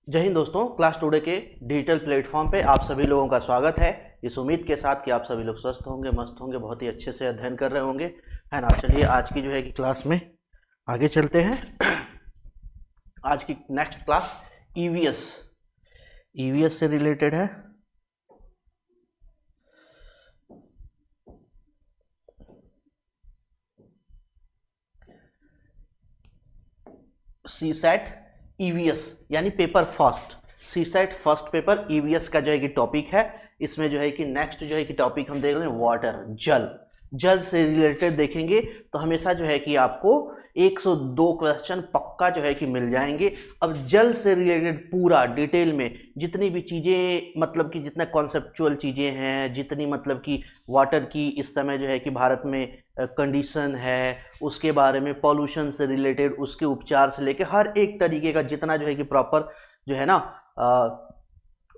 जय हिंद दोस्तों। Class today के डिजिटल प्लेटफॉर्म पे आप सभी लोगों का स्वागत है। इस उम्मीद के साथ कि आप सभी लोग स्वस्थ होंगे, मस्त होंगे, बहुत ही अच्छे से अध्ययन कर रहे होंगे, है ना। चलिए आज की जो है कि क्लास में आगे चलते हैं। आज की नेक्स्ट क्लास ईवीएस से रिलेटेड है। सी सेट ईवीएस यानी पेपर फर्स्ट, सी सेट फर्स्ट पेपर ईवीएस का जो है कि टॉपिक है। इसमें जो है कि नेक्स्ट जो है कि टॉपिक हम देख रहे हैं वाटर, जल से रिलेटेड देखेंगे तो हमेशा जो है कि आपको 102 क्वेश्चन पक्का जो है कि मिल जाएंगे। अब जल से रिलेटेड पूरा डिटेल में जितनी भी चीज़ें, मतलब कि जितना कॉन्सेप्चुअल चीज़ें हैं, जितनी मतलब कि वाटर की इस समय जो है कि भारत में कंडीशन है, उसके बारे में पॉल्यूशन से रिलेटेड, उसके उपचार से लेकर हर एक तरीके का जितना जो है कि प्रॉपर जो है ना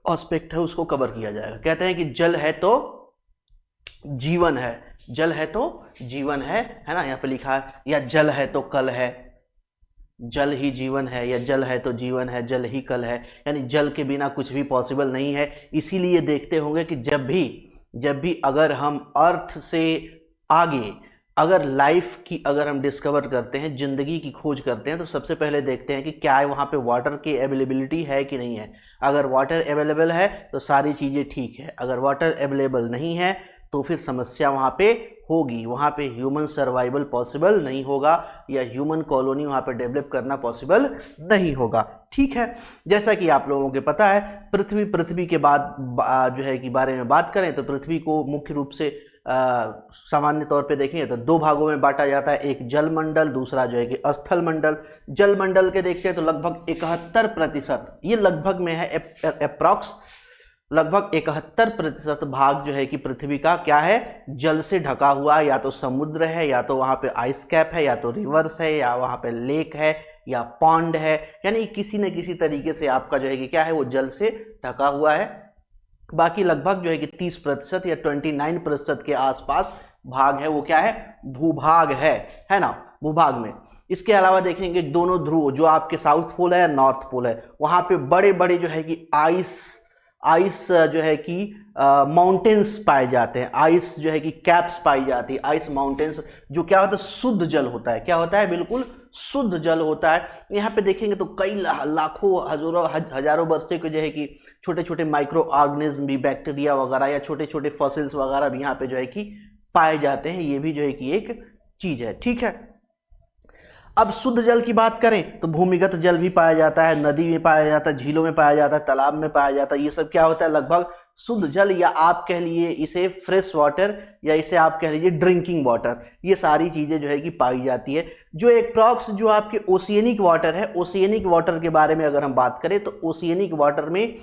एस्पेक्ट है उसको कवर किया जाएगा। कहते हैं कि जल है तो जीवन है, जल है तो जीवन है ना। यहाँ पे लिखा है या जल है तो कल है, जल ही जीवन है, या जल है तो जीवन है, जल ही कल है, यानी जल के बिना कुछ भी पॉसिबल नहीं है। इसीलिए देखते होंगे कि जब भी अगर हम अर्थ से आगे अगर लाइफ की अगर हम डिस्कवर करते हैं, जिंदगी की खोज करते हैं, तो सबसे पहले देखते हैं कि क्या वहाँ पे वाटर की अवेलेबिलिटी है कि नहीं है। अगर वाटर अवेलेबल है तो सारी चीज़ें ठीक है, अगर वाटर अवेलेबल नहीं है तो फिर समस्या वहाँ पे होगी, वहाँ पे ह्यूमन सर्वाइवल पॉसिबल नहीं होगा, या ह्यूमन कॉलोनी वहाँ पे डेवलप करना पॉसिबल नहीं होगा। ठीक है, जैसा कि आप लोगों को पता है पृथ्वी के बाद जो है कि बारे में बात करें तो पृथ्वी को मुख्य रूप से सामान्य तौर पे देखेंगे तो दो भागों में बांटा जाता है, एक जल मंडल, दूसरा जो है कि स्थल मंडल। जल मंडल के देखते हैं तो लगभग 71%, ये लगभग में है, अप्रॉक्स लगभग 71% भाग जो है कि पृथ्वी का क्या है, जल से ढका हुआ, या तो समुद्र है, या तो वहाँ पे आइस कैप है, या तो रिवर्स है, या वहाँ पे लेक है, या पॉन्ड है, यानी किसी न किसी तरीके से आपका जो है कि क्या है वो जल से ढका हुआ है। बाकी लगभग जो है कि 30% या 29% के आसपास भाग है वो क्या है, भूभाग है ना, भूभाग में। इसके अलावा देखेंगे दोनों ध्रुव, जो आपके साउथ पोल है या नॉर्थ पोल है, वहां पे बड़े बड़े जो है कि आइस जो है कि माउंटेन्स पाए जाते हैं, आइस जो है कि कैप्स पाई जाती है, आइस माउंटेन्स, जो क्या होता है, शुद्ध जल होता है। क्या होता है, बिल्कुल शुद्ध जल होता है। यहाँ पे देखेंगे तो कई लाखों हजारों वर्षों के जो है कि छोटे छोटे माइक्रो ऑर्गेनिज्म भी, बैक्टीरिया वगैरह या छोटे छोटे फॉसिल्स वगैरह भी यहाँ पे जो है कि पाए जाते हैं। ये भी जो है कि एक चीज है। ठीक है, अब शुद्ध जल की बात करें तो भूमिगत जल भी पाया जाता है, नदी में पाया जाता है, झीलों में पाया जाता है, तालाब में पाया जाता है। ये सब क्या होता है, लगभग शुद्ध जल, या आप कह लीजिए इसे फ्रेश वाटर, या इसे आप कह लीजिए ड्रिंकिंग वाटर। ये सारी चीजें जो है कि पाई जाती है। जो एप्रॉक्स जो आपके ओशियनिक वाटर है, ओशियनिक वाटर के बारे में अगर हम बात करें तो ओशियनिक वाटर में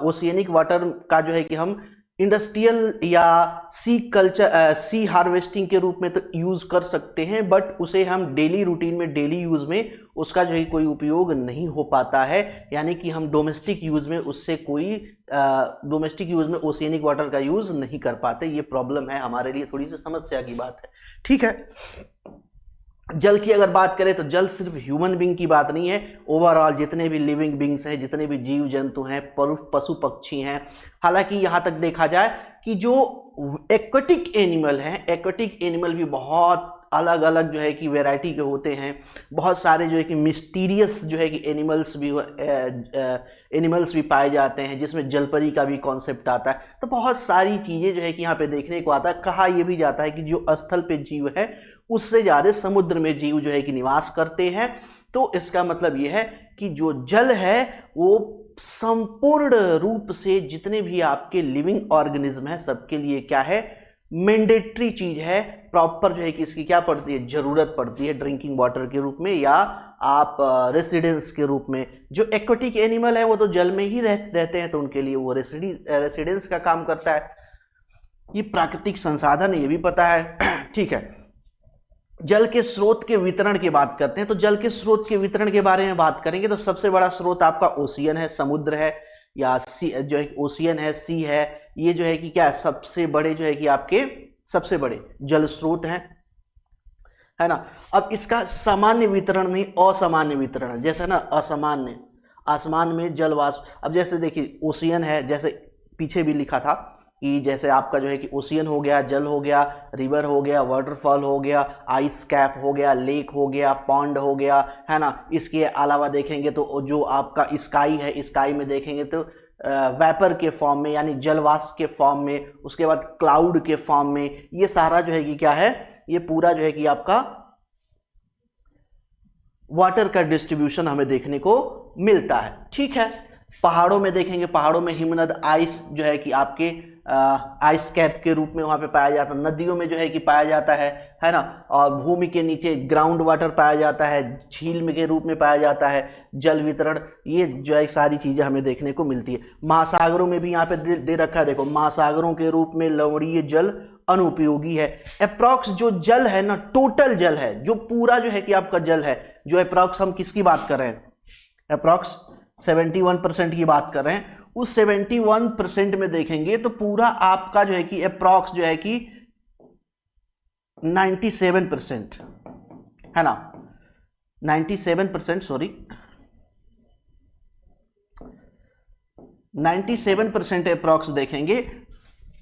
ओशियनिक वाटर का जो है कि हम इंडस्ट्रियल या सी हार्वेस्टिंग के रूप में तो यूज कर सकते हैं, बट उसे हम डेली रूटीन में, डेली यूज में उसका जो है कोई उपयोग नहीं हो पाता है। यानी कि हम डोमेस्टिक यूज में उससे कोई डोमेस्टिक यूज में ओशियनिक वाटर का यूज नहीं कर पाते। ये प्रॉब्लम है हमारे लिए, थोड़ी सी समस्या की बात है। ठीक है, जल की अगर बात करें तो जल सिर्फ ह्यूमन बींग की बात नहीं है, ओवरऑल जितने भी लिविंग बींग्स हैं, जितने भी जीव जंतु हैं, पशु पक्षी हैं। हालांकि यहाँ तक देखा जाए कि जो एक्वेटिक एनिमल हैं, एक्वेटिक एनिमल भी बहुत अलग अलग जो है कि वैरायटी के होते हैं। बहुत सारे जो है कि मिस्टीरियस जो है कि एनिमल्स भी पाए जाते हैं, जिसमें जलपरी का भी कॉन्सेप्ट आता है। तो बहुत सारी चीज़ें जो है कि यहाँ पे देखने को आता है। कहा यह भी जाता है कि जो स्थल पे जीव है उससे ज़्यादा समुद्र में जीव जो है कि निवास करते हैं। तो इसका मतलब यह है कि जो जल है वो संपूर्ण रूप से जितने भी आपके लिविंग ऑर्गेनिज्म है सबके लिए क्या है, मैंडेटरी चीज है। प्रॉपर जो है कि इसकी क्या पड़ती है, जरूरत पड़ती है ड्रिंकिंग वाटर के रूप में, या आप रेसिडेंस के रूप में। जो एक्वेटिक एनिमल है वो तो जल में ही रहते हैं, तो उनके लिए वो रेसिडेंस का काम करता है। ये प्राकृतिक संसाधन है, ये भी पता है। ठीक है, जल के स्रोत के वितरण की बात करते हैं। तो जल के स्रोत के वितरण के बारे में बात करेंगे तो सबसे बड़ा स्रोत आपका ओशियन है, समुद्र है, या सी जो है ओशियन है, सी है। ये जो है कि क्या सबसे बड़े जो है कि आपके सबसे बड़े जल स्रोत हैं, है ना। अब इसका सामान्य वितरण नहीं, असामान्य वितरण, जैसे ना असामान्य आसमान में जल वाष्प। अब जैसे देखिए ओशियन है, जैसे पीछे भी लिखा था कि जैसे आपका जो है कि ओशियन हो गया, जल हो गया, रिवर हो गया, वाटरफॉल हो गया, आइस कैप हो गया, लेक हो गया, पॉन्ड हो गया, है ना। इसके अलावा देखेंगे तो जो आपका स्काई है, स्काई में देखेंगे तो वेपर के फॉर्म में यानी जलवाष्प के फॉर्म में, उसके बाद क्लाउड के फॉर्म में, ये सारा जो है कि क्या है, ये पूरा जो है कि आपका वाटर का डिस्ट्रीब्यूशन हमें देखने को मिलता है। ठीक है, पहाड़ों में देखेंगे, पहाड़ों में हिमनद आइस जो है कि आपके आइस कैप के रूप में वहां पे पाया जाता है। नदियों में जो है कि पाया जाता है ना। और भूमि के नीचे ग्राउंड वाटर पाया जाता है, झील में के रूप में पाया जाता है, जल वितरण, ये जो है सारी चीजें हमें देखने को मिलती है। महासागरों में भी यहाँ पे दे रखा है, देखो महासागरों के रूप में लवणीय जल अनुपयोगी है। अप्रॉक्स जो जल है ना, टोटल जल है, जो पूरा जो है कि आपका जल है, जो अप्रॉक्स हम किसकी बात कर रहे हैं, अप्रॉक्स 71% की बात कर रहे हैं। उस 71% में देखेंगे तो पूरा आपका जो है कि अप्रॉक्स जो है कि 97% है ना, 97%, सॉरी 97% अप्रॉक्स देखेंगे,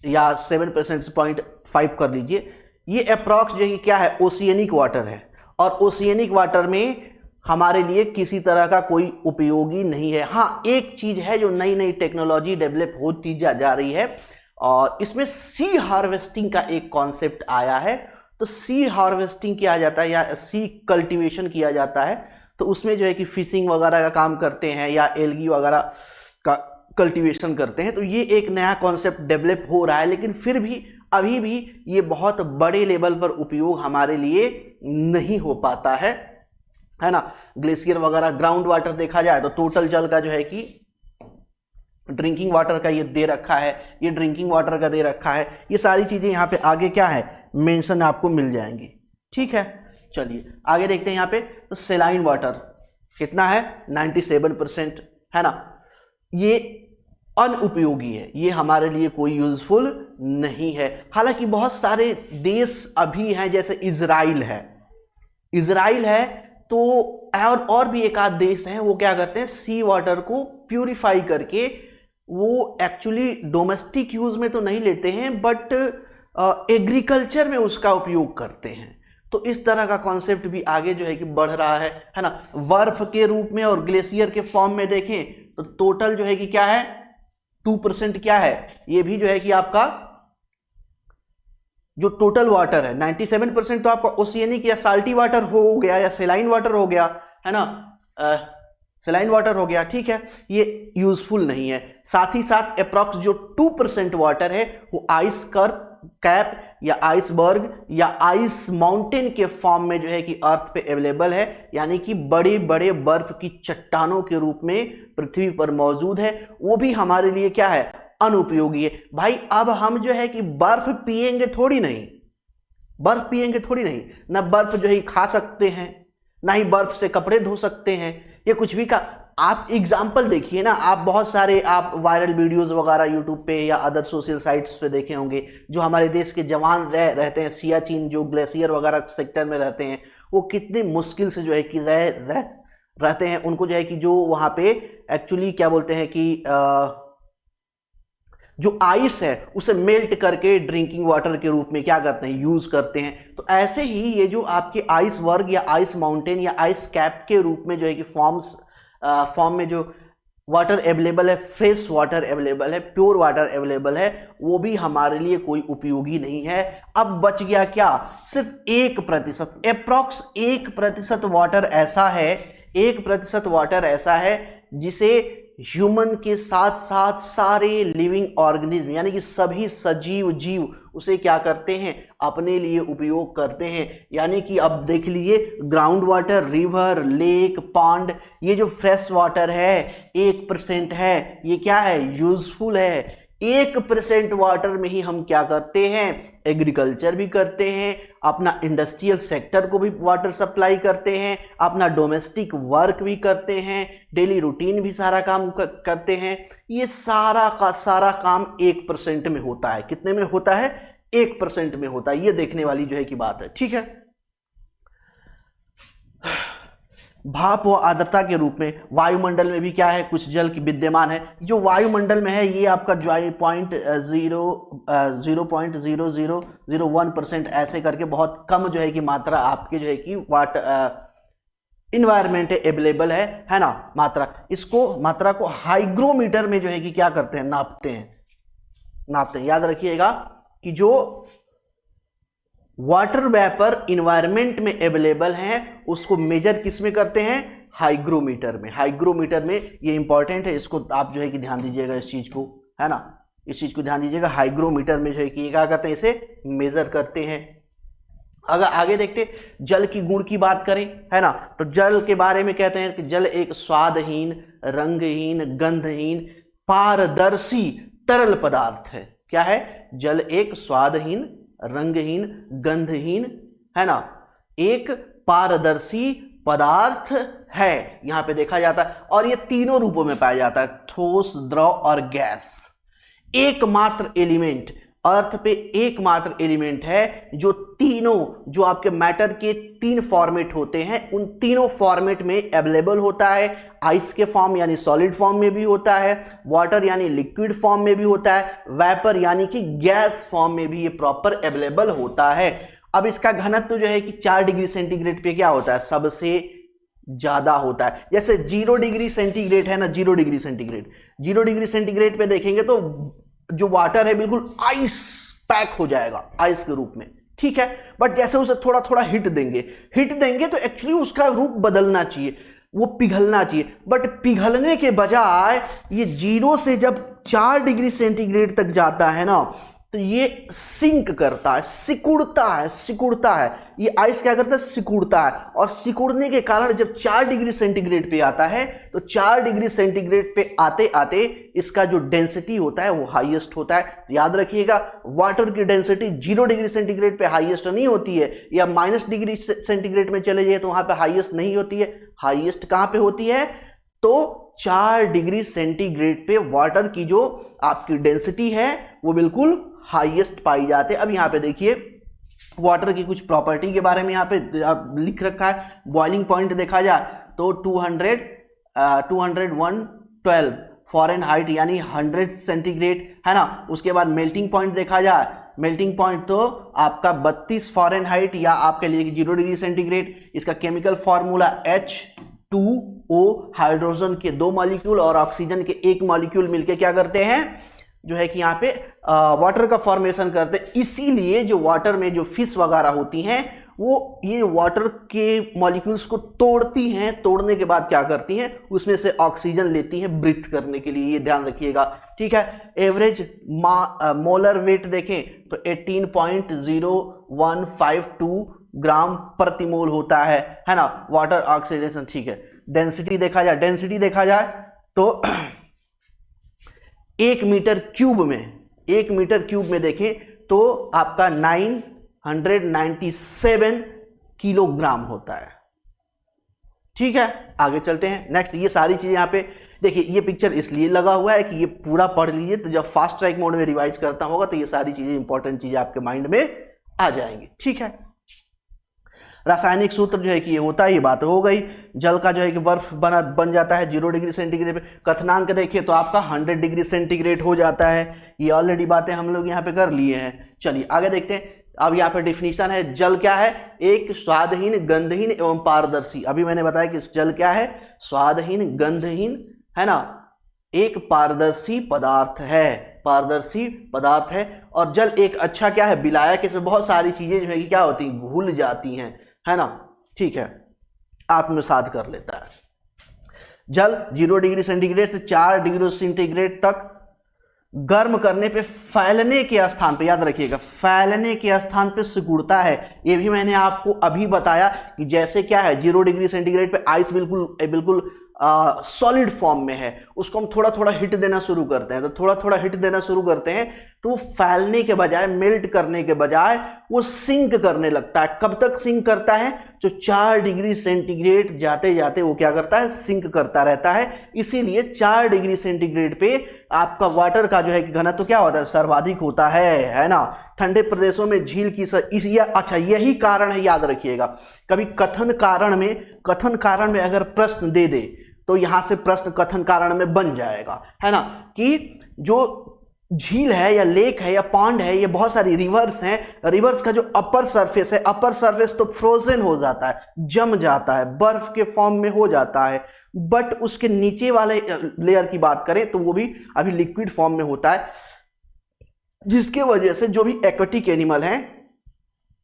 या 7%.5 कर लीजिए। ये अप्रॉक्स जो है कि क्या है, ओशियनिक वाटर है। और ओशियनिक वाटर में हमारे लिए किसी तरह का कोई उपयोगी नहीं है। हाँ, एक चीज है जो नई नई टेक्नोलॉजी डेवलप होती जा रही है, और इसमें सी हार्वेस्टिंग का एक कॉन्सेप्ट आया है। तो सी हार्वेस्टिंग किया जाता है या सी कल्टीवेशन किया जाता है, तो उसमें जो है कि फिशिंग वगैरह का काम करते हैं या एल्गी वगैरह का कल्टीवेशन करते हैं। तो ये एक नया कॉन्सेप्ट डेवलप हो रहा है, लेकिन फिर भी अभी भी ये बहुत बड़े लेवल पर उपयोग हमारे लिए नहीं हो पाता है ना। ग्लेशियर वगैरह, ग्राउंड वाटर देखा जाए तो टोटल जल का जो है कि ड्रिंकिंग वाटर का ये दे रखा है, ये ड्रिंकिंग वाटर का दे रखा है। ये सारी चीजें यहाँ पे आगे क्या है, मेंशन आपको मिल जाएंगी। ठीक है, चलिए आगे देखते हैं। यहाँ पे तो सेलाइन वाटर कितना है, 97% है ना। ये अनुपयोगी है, ये हमारे लिए कोई यूजफुल नहीं है। हालांकि बहुत सारे देश अभी हैं, जैसे इजराइल है तो और भी एक आध देश हैं, वो क्या करते हैं, सी वाटर को प्यूरिफाई करके वो एक्चुअली डोमेस्टिक यूज में तो नहीं लेते हैं, बट एग्रीकल्चर में उसका उपयोग करते हैं। तो इस तरह का कॉन्सेप्ट भी आगे जो है कि बढ़ रहा है ना। बर्फ के रूप में और ग्लेशियर के फॉर्म में देखें तो टोटल जो है कि क्या है, 2% क्या है, ये भी जो है कि आपका जो टोटल वाटर है 97% तो आपका ओशियनिक या साल्टी वाटर हो गया या सेलाइन वाटर हो गया, है ना। सेलाइन वाटर हो गया, ठीक है, ये यूजफुल नहीं है। साथ ही साथ अप्रॉक्स जो 2% वाटर है वो आइस कैप या आइसबर्ग या आइस माउंटेन के फॉर्म में जो है कि अर्थ पे अवेलेबल है, यानी कि बड़े बड़े बर्फ की चट्टानों के रूप में पृथ्वी पर मौजूद है। वो भी हमारे लिए क्या है, अनुपयोगी है। भाई अब हम जो है कि बर्फ पिएंगे थोड़ी नहीं, ना बर्फ जो है खा सकते हैं, ना ही बर्फ से कपड़े धो सकते हैं, ये कुछ भी का। आप एग्जाम्पल देखिए ना, आप बहुत सारे आप वायरल वीडियोस वगैरह यूट्यूब पे या अदर सोशल साइट्स पे देखे होंगे, जो हमारे देश के जवान रहते हैं सियाचिन जो ग्लेशियर वगैरह सेक्टर में रहते हैं, वो कितनी मुश्किल से जो है कि रहते हैं। उनको जो है कि जो वहाँ पे एक्चुअली क्या बोलते हैं कि जो आइस है उसे मेल्ट करके ड्रिंकिंग वाटर के रूप में क्या करते हैं, यूज करते हैं। तो ऐसे ही ये जो आपके आइस वर्ग या आइस माउंटेन या आइस कैप के रूप में जो है कि फॉर्म में जो वाटर अवेलेबल है, फ्रेश वाटर अवेलेबल है, प्योर वाटर अवेलेबल है, वो भी हमारे लिए कोई उपयोगी नहीं है। अब बच गया क्या, सिर्फ 1%, अप्रॉक्स 1% वाटर ऐसा है, 1% वाटर ऐसा है जिसे ह्यूमन के साथ साथ सारे लिविंग ऑर्गेनिज्म यानी कि सभी सजीव जीव उसे क्या करते हैं, अपने लिए उपयोग करते हैं। यानी कि अब देख लीजिए, ground water, river, lake, pond, ये जो फ्रेश वाटर है 1% है, ये क्या है, यूजफुल है। 1% वाटर में ही हम क्या करते हैं, एग्रीकल्चर भी करते हैं, अपना इंडस्ट्रियल सेक्टर को भी वाटर सप्लाई करते हैं, अपना डोमेस्टिक वर्क भी करते हैं, डेली रूटीन भी सारा काम करते हैं। ये सारा का सारा काम 1% में होता है। कितने में होता है, 1% में होता है। ये देखने वाली जो है कि बात है, ठीक है। भाप व आर्द्रता के रूप में वायुमंडल में भी क्या है, कुछ जल की विद्यमान है। जो वायुमंडल में है ये आपका जो है 0.0001% ऐसे करके बहुत कम जो है कि मात्रा आपके जो है कि इन्वायरमेंट अवेलेबल है ना, मात्रा को हाइग्रोमीटर में जो है कि क्या करते हैं, नापते हैं। याद रखिएगा कि जो वाटर वेपर इन्वायरमेंट में अवेलेबल है उसको मेजर किस में करते हैं, हाइग्रोमीटर में। ये इंपॉर्टेंट है, इसको आप जो है कि ध्यान दीजिएगा इस चीज को, है ना, इस चीज को ध्यान दीजिएगा। हाइग्रोमीटर में जो है कि क्या करते हैं, इसे मेजर करते हैं। अगर आगे देखते जल की गुण की बात करें, है ना, तो जल के बारे में कहते हैं कि जल एक स्वादहीन, रंगहीन, गंधहीन, पारदर्शी तरल पदार्थ है। क्या है, जल एक स्वादहीन, रंगहीन, गंधहीन, है ना, एक पारदर्शी पदार्थ है, यहां पे देखा जाता है। और ये तीनों रूपों में पाया जाता है, ठोस, द्रव और गैस। एकमात्र एलिमेंट, अर्थ पे एकमात्र एलिमेंट है जो तीनों, जो आपके मैटर के 3 फॉर्मेट होते हैं, उन तीनों फॉर्मेट में अवेलेबल होता है। आइस के फॉर्म यानी सॉलिड फॉर्म में भी होता है, वाटर यानी लिक्विड फॉर्म में भी होता है, वेपर यानी कि गैस फॉर्म में भी ये प्रॉपर अवेलेबल होता है। अब इसका घनत्व जो है कि 4 डिग्री सेंटीग्रेड पे क्या होता है, सबसे ज्यादा होता है। जैसे 0 डिग्री सेंटीग्रेड है ना, 0 डिग्री सेंटीग्रेड पे देखेंगे तो जो वाटर है बिल्कुल आइस पैक हो जाएगा, आइस के रूप में, ठीक है। बट जैसे उसे थोड़ा थोड़ा हिट देंगे तो एक्चुअली उसका रूप बदलना चाहिए, वो पिघलना चाहिए। बट पिघलने के बजाय ये 0 से जब 4 डिग्री सेंटीग्रेड तक जाता है ना, तो ये सिंक करता है, सिकुड़ता है। ये आइस क्या करता है, सिकुड़ता है। और सिकुड़ने के कारण जब 4 डिग्री सेंटीग्रेड पे आता है, तो 4 डिग्री सेंटीग्रेड पे आते आते इसका जो डेंसिटी होता है वो हाईएस्ट होता है। याद रखिएगा, वाटर की डेंसिटी 0 डिग्री सेंटीग्रेड पे हाईएस्ट नहीं होती है, या माइनस डिग्री सेंटीग्रेड में चले जाइए तो वहां पे हाईएस्ट नहीं होती है। हाईएस्ट कहां पे होती है, तो 4 डिग्री सेंटीग्रेड पे वाटर की जो आपकी डेंसिटी है वो बिल्कुल हाईएस्ट पाई जाते हैं। अब यहाँ पे देखिए वाटर की कुछ प्रॉपर्टी के बारे में यहाँ पे लिख रखा है। बॉइलिंग पॉइंट देखा जाए तो 212 फ़ारेनहाइट यानी 100 सेंटीग्रेड, है ना। उसके बाद मेल्टिंग पॉइंट देखा जाए, मेल्टिंग पॉइंट तो आपका 32 फ़ारेनहाइट या आपके लिए 0 डिग्री सेंटीग्रेड। इसका केमिकल फॉर्मूला H2O, हाइड्रोजन के 2 मॉलिक्यूल और ऑक्सीजन के 1 मॉलिक्यूल मिलके क्या करते हैं, जो है कि यहाँ पे वाटर का फॉर्मेशन करते हैं। इसीलिए जो वाटर में जो फिश वगैरह होती हैं वो ये वाटर के मॉलिक्यूल्स को तोड़ती हैं, तोड़ने के बाद क्या करती हैं, उसमें से ऑक्सीजन लेती हैं ब्रीथ करने के लिए, ये ध्यान रखिएगा, ठीक है। एवरेज मोलर वेट देखें तो 18.0152 ग्राम प्रति मोल होता है ना, वाटर ऑक्सीडेशन, ठीक है। डेंसिटी देखा जाए तो 1 मीटर क्यूब में देखें तो आपका 997 किलोग्राम होता है, ठीक है। आगे चलते हैं नेक्स्ट। ये सारी चीजें यहाँ पे देखिए, ये पिक्चर इसलिए लगा हुआ है कि ये पूरा पढ़ लीजिए, तो जब फास्ट ट्रैक मोड में रिवाइज करता होगा तो ये सारी चीजें इंपॉर्टेंट चीजें आपके माइंड में आ जाएंगी, ठीक है। रासायनिक सूत्र जो है कि ये होता है, ये बात हो गई। जल का जो है कि बर्फ बन जाता है 0 डिग्री सेंटीग्रेड पे। क्वथनांक देखिए तो आपका 100 डिग्री सेंटीग्रेड हो जाता है। ये ऑलरेडी बातें हम लोग यहाँ पे कर लिए हैं। चलिए आगे देखते हैं। अब यहाँ पे डिफिनीशन है, जल क्या है, एक स्वादहीन, गंधहीन एवं पारदर्शी। अभी मैंने बताया कि जल क्या है, स्वादहीन, गंधहीन, है ना, एक पारदर्शी पदार्थ है। और जल एक अच्छा क्या है, विलायक। इसमें बहुत सारी चीजें जो है कि क्या होती हैं, घुल जाती हैं, है ना, ठीक है, आत्मसात कर लेता है। जल 0 डिग्री सेंटीग्रेड से 4 डिग्री सेंटीग्रेड तक गर्म करने पे फैलने के स्थान पे, याद रखिएगा, फैलने के स्थान पे सिकुड़ता है। ये भी मैंने आपको अभी बताया कि जैसे क्या है, 0 डिग्री सेंटीग्रेड पे आइस बिल्कुल सॉलिड फॉर्म में है, उसको हम थोड़ा थोड़ा हिट देना शुरू करते हैं, तो थोड़ा थोड़ा हिट देना शुरू करते हैं तो फैलने के बजाय, मेल्ट करने के बजाय वो सिंक करने लगता है। कब तक सिंक करता है? जो 4 डिग्री सेंटीग्रेड जाते जाते वो क्या करता है? सिंक करता रहता है। इसीलिए 4 डिग्री सेंटीग्रेड पे आपका वाटर का जो है कि घनत्व क्या होता है? सर्वाधिक होता है ना। ठंडे प्रदेशों में झील की अच्छा यही कारण है, याद रखिएगा। कभी कथन कारण में अगर प्रश्न दे दे तो यहां से प्रश्न कथन कारण में बन जाएगा, है ना, कि जो झील है या लेक है या पॉन्ड है, ये बहुत सारी रिवर्स हैं, रिवर्स का जो अपर सरफेस है, अपर सरफेस तो फ्रोजन हो जाता है, जम जाता है, बर्फ के फॉर्म में हो जाता है, बट उसके नीचे वाले लेयर की बात करें तो वो भी अभी लिक्विड फॉर्म में होता है, जिसके वजह से जो भी एक्वेटिक एनिमल हैं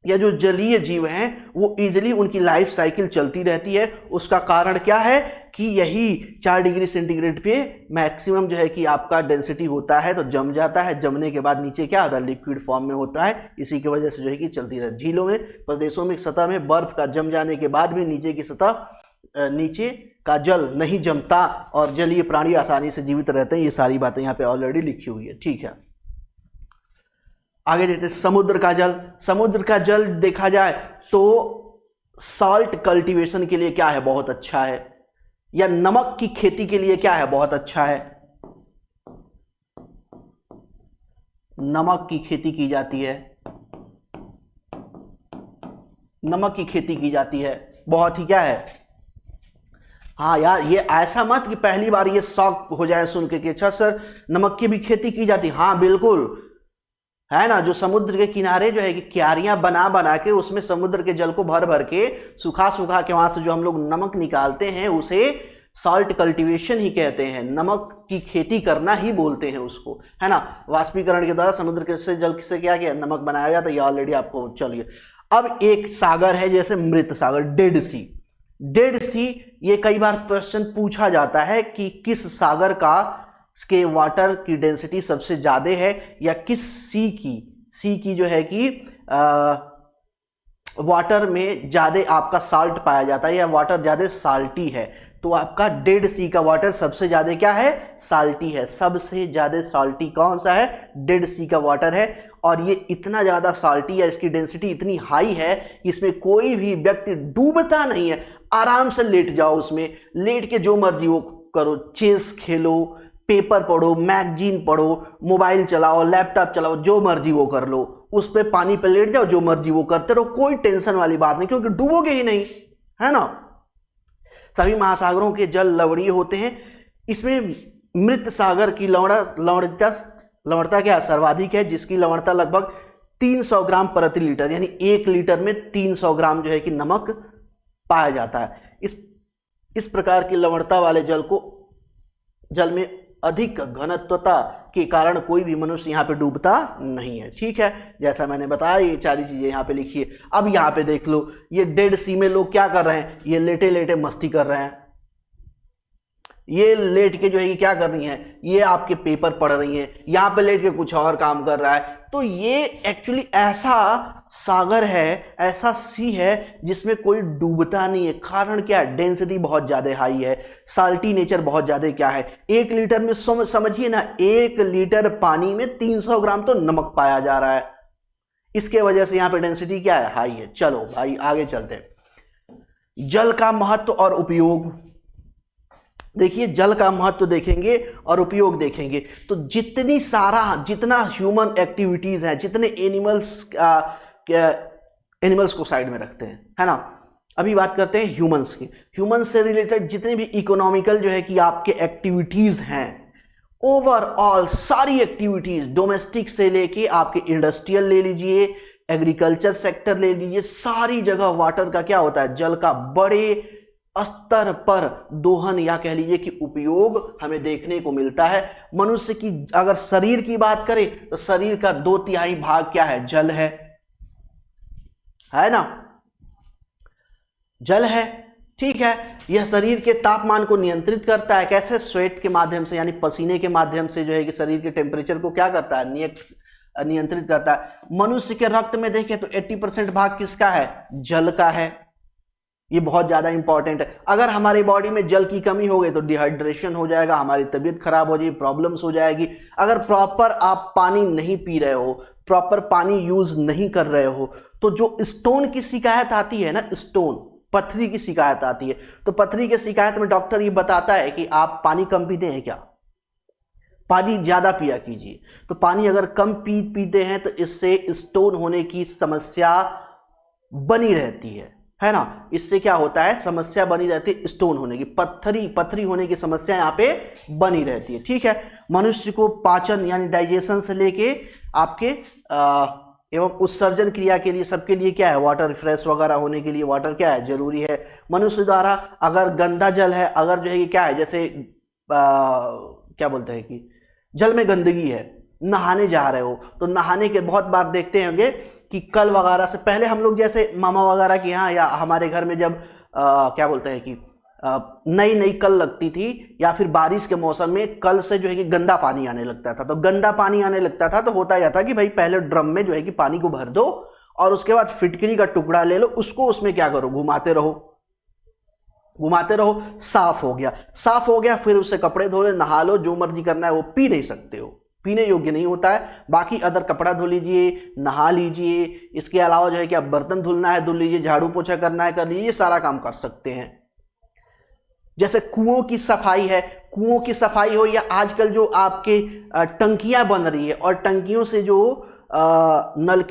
या जो जलीय जीव हैं वो इजीली उनकी लाइफ साइकिल चलती रहती है। उसका कारण क्या है कि यही 4 डिग्री सेंटीग्रेड पे मैक्सिमम जो है कि आपका डेंसिटी होता है, तो जम जाता है, जमने के बाद नीचे क्या होता है? लिक्विड फॉर्म में होता है। इसी की वजह से जो है कि चलती रहती है। झीलों में, प्रदेशों में सतह में बर्फ का जम जाने के बाद भी नीचे की सतह, नीचे का जल नहीं जमता और जलीय प्राणी आसानी से जीवित रहते हैं। ये सारी बातें यहाँ पे ऑलरेडी लिखी हुई है, ठीक है। आगे देखते हैं समुद्र का जल। समुद्र का जल देखा जाए तो सॉल्ट कल्टीवेशन के लिए क्या है? बहुत अच्छा है। या नमक की खेती के लिए क्या है? बहुत अच्छा है। नमक की खेती की जाती है, नमक की खेती की जाती है, बहुत ही क्या है। हाँ यार, ये ऐसा मत कि पहली बार ये शॉक हो जाए सुन के कि अच्छा सर नमक की भी खेती की जाती। हाँ बिल्कुल, है ना। जो समुद्र के किनारे जो है कि क्यारियां बना बना के उसमें समुद्र के जल को भर भर के सुखा सुखा के वहां से जो हम लोग नमक निकालते हैं उसे सॉल्ट कल्टीवेशन ही कहते हैं। नमक की खेती करना ही बोलते हैं उसको, है ना। वाष्पीकरण के द्वारा समुद्र के से जल से क्या किया? नमक बनाया जाता है। ये ऑलरेडी आपको चलिए। अब एक सागर है जैसे मृत सागर, डेड सी। डेड सी, ये कई बार क्वेश्चन पूछा जाता है कि किस सागर का के वाटर की डेंसिटी सबसे ज्यादा है, या किस सी की जो है कि वाटर में ज्यादा आपका साल्ट पाया जाता है या वाटर ज्यादा साल्टी है। तो आपका डेड सी का वाटर सबसे ज्यादा क्या है? साल्टी है। सबसे ज्यादा साल्टी कौन सा है? डेड सी का वाटर है। और ये इतना ज्यादा साल्टी है, इसकी डेंसिटी इतनी हाई है कि इसमें कोई भी व्यक्ति डूबता नहीं है। आराम से लेट जाओ उसमें, लेट के जो मर्जी वो करो, चेस खेलो, पेपर पढ़ो, मैगजीन पढ़ो, मोबाइल चलाओ, लैपटॉप चलाओ, जो मर्जी वो कर लो, उस पे पानी पे लेट जाओ, जो मर्जी वो करते रहो, कोई टेंशन वाली बात नहीं, क्योंकि डूबोगे ही नहीं, है ना। सभी महासागरों के जल लवणीय होते हैं। इसमें मृत सागर की लवणता क्या सर्वाधिक है, जिसकी लवणता लगभग 300 ग्राम प्रति लीटर, यानी 1 लीटर में 300 ग्राम जो है कि नमक पाया जाता है। इस प्रकार की लवणता वाले जल में अधिक घनत्वता के कारण कोई भी मनुष्य यहाँ पे डूबता नहीं है, ठीक है। जैसा मैंने बताया ये सारी चीजें यहाँ पे लिखी है। अब यहाँ पे देख लो, ये डेड सी में लोग क्या कर रहे हैं? ये लेटे लेटे मस्ती कर रहे हैं। ये लेट के जो है ये क्या कर रही है? ये आपके पेपर पढ़ रही है, यहाँ पे लेट के कुछ और काम कर रहा है। तो ये एक्चुअली ऐसा सागर है, ऐसा सी है जिसमें कोई डूबता नहीं है। कारण क्या है? डेंसिटी बहुत ज्यादा हाई है, साल्टी नेचर बहुत ज्यादा क्या है। 1 लीटर में समझिए ना, 1 लीटर पानी में 300 ग्राम तो नमक पाया जा रहा है। इसके वजह से यहाँ पे डेंसिटी क्या है? हाई है। चलो भाई आगे चलते हैं। जल का महत्व और उपयोग देखिए, जल का महत्व देखेंगे और उपयोग देखेंगे तो जितना ह्यूमन एक्टिविटीज हैं, जितने एनिमल्स को साइड में रखते हैं, है ना। अभी बात करते हैं ह्यूमंस की। ह्यूमंस से रिलेटेड जितने भी इकोनॉमिकल जो है कि आपके एक्टिविटीज हैं, ओवरऑल सारी एक्टिविटीज, डोमेस्टिक से लेके आपके इंडस्ट्रियल ले लीजिए, एग्रीकल्चर सेक्टर ले लीजिए, सारी जगह वाटर का क्या होता है? जल का बड़े स्तर पर दोहन या कह लीजिए कि उपयोग हमें देखने को मिलता है। मनुष्य की अगर शरीर की बात करें तो शरीर का 2/3 भाग क्या है? जल है ना, जल है, ठीक है। यह शरीर के तापमान को नियंत्रित करता है। कैसे? स्वेट के माध्यम से, यानी पसीने के माध्यम से जो है कि शरीर के टेम्परेचर को क्या करता है? नियंत्रित करता है। मनुष्य के रक्त में देखें तो 80% भाग किसका है? जल का है। ये बहुत ज़्यादा इंपॉर्टेंट है। अगर हमारी बॉडी में जल की कमी हो गई तो डिहाइड्रेशन हो जाएगा, हमारी तबीयत खराब हो जाएगी, प्रॉब्लम्स हो जाएगी। अगर प्रॉपर आप पानी नहीं पी रहे हो, प्रॉपर पानी यूज नहीं कर रहे हो, तो जो स्टोन की शिकायत आती है ना, स्टोन पथरी की शिकायत आती है, तो पथरी की शिकायत में डॉक्टर ये बताता है कि आप पानी कम पीते हैं क्या, पानी ज्यादा पिया कीजिए। तो पानी अगर कम पीते हैं तो इससे स्टोन होने की समस्या बनी रहती है ना। इससे क्या होता है, समस्या बनी रहती है स्टोन होने की, पथरी होने की समस्या यहाँ पे बनी रहती है। ठीक है, मनुष्य को पाचन यानी डाइजेशन से लेके आपके एवं उत्सर्जन क्रिया के लिए, सबके लिए क्या है, वाटर फ्रेश वगैरह होने के लिए वाटर क्या है, जरूरी है। मनुष्य द्वारा अगर गंदा जल है, अगर जो है ये क्या है, जैसे क्या बोलते हैं कि जल में गंदगी है, नहाने जा रहे हो, तो नहाने के बहुत बार देखते होंगे कि कल वगैरह से पहले हम लोग जैसे मामा वगैरह के यहाँ या हमारे घर में जब क्या बोलते हैं कि नई नई कल लगती थी, या फिर बारिश के मौसम में कल से जो है कि गंदा पानी आने लगता था। तो गंदा पानी आने लगता था तो होता यह था कि भाई पहले ड्रम में जो है कि पानी को भर दो और उसके बाद फिटकरी का टुकड़ा ले लो, उसको उसमें क्या करो, घुमाते रहो, साफ हो गया, फिर उससे कपड़े धो ले, नहा लो, जो मर्जी करना है वो पी नहीं सकते हो, पीने योग्य नहीं होता है। बाकी अदर कपड़ा धो लीजिए, नहा लीजिए, इसके अलावा जो है कि आप बर्तन धुलना है धुल लीजिए, झाड़ू पोछा करना है कर लीजिए, ये सारा काम कर सकते हैं। जैसे कुओं की सफाई है, कुओं की सफाई हो, या आजकल जो आपके टंकियां बन रही है और टंकियों से जो नल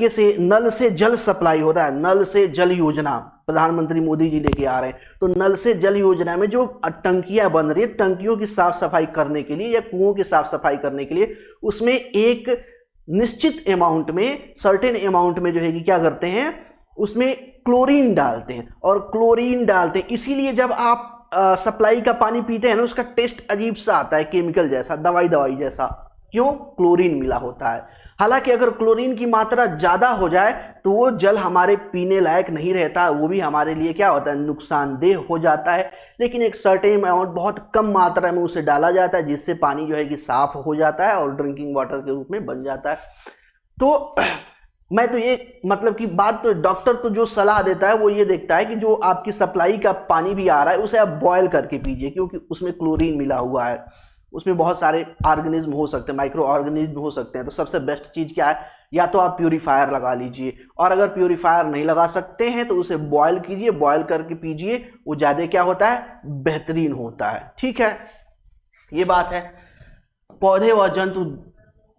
से जल सप्लाई हो रहा है, नल से जल योजना प्रधानमंत्री मोदी जी लेके आ रहे हैं, तो नल से जल योजना में जो टंकियां बन रही है, टंकियों की साफ सफाई करने के लिए या कुओं की साफ सफाई करने के लिए, उसमें एक निश्चित अमाउंट में, सर्टेन अमाउंट में जो है कि क्या करते हैं, उसमें क्लोरीन डालते हैं। इसीलिए जब आप सप्लाई का पानी पीते हैं ना, उसका टेस्ट अजीब सा आता है, केमिकल जैसा, दवाई जैसा। क्यों? क्लोरीन मिला होता है। हालांकि अगर क्लोरीन की मात्रा ज्यादा हो जाए तो वो जल हमारे पीने लायक नहीं रहता, वो भी हमारे लिए क्या होता है, नुकसानदेह हो जाता है। लेकिन एक सर्टेन अमाउंट, बहुत कम मात्रा में उसे डाला जाता है, जिससे पानी जो है कि साफ हो जाता है और ड्रिंकिंग वाटर के रूप में बन जाता है। तो मैं तो ये मतलब कि बात, तो डॉक्टर तो जो सलाह देता है वो ये देखता है कि जो आपकी सप्लाई का पानी भी आ रहा है उसे आप बॉयल करके पीजिए, क्योंकि उसमें क्लोरीन मिला हुआ है, उसमें बहुत सारे ऑर्गेनिज्म हो सकते हैं, माइक्रो ऑर्गेनिज्म हो सकते हैं। तो सबसे बेस्ट चीज क्या है, या तो आप प्यूरीफायर लगा लीजिए, और अगर प्यूरीफायर नहीं लगा सकते हैं तो उसे बॉयल कीजिए, बॉयल करके पीजिए, वो ज्यादा क्या होता है, बेहतरीन होता है। ठीक है, ये बात है। पौधे व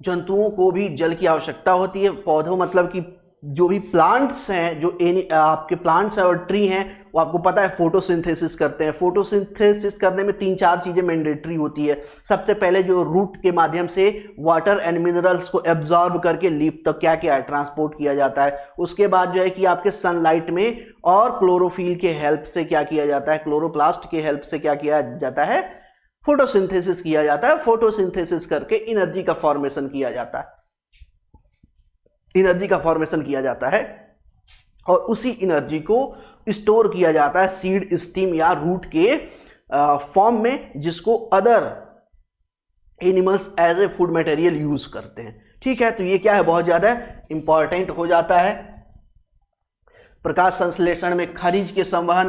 जंतुओं को भी जल की आवश्यकता होती है। पौधों मतलब कि जो भी प्लांट्स हैं, जो आपके प्लांट्स हैं और ट्री हैं, वो आपको पता है फोटोसिंथेसिस करते हैं। फोटोसिंथेसिस करने में 3-4 चीजें मैंडेटरी होती है। सबसे पहले जो रूट के माध्यम से वाटर एंड मिनरल्स को एब्जॉर्ब करके लीफ तक क्या किया है, ट्रांसपोर्ट किया जाता है। उसके बाद जो है कि आपके सनलाइट में और क्लोरोफिल के हेल्प से क्या किया जाता है, क्लोरोप्लास्ट के हेल्प से क्या किया जाता है, फोटोसिंथेसिस किया जाता है। फोटोसिंथेसिस करके एनर्जी का फॉर्मेशन किया जाता है, और उसी एनर्जी को स्टोर किया जाता है सीड, स्टीम या रूट के फॉर्म में, जिसको other animals as a food material use करते हैं। ठीक है, तो ये क्या है, बहुत ज्यादा इंपॉर्टेंट हो जाता है। प्रकाश संश्लेषण में, खनिज के संवहन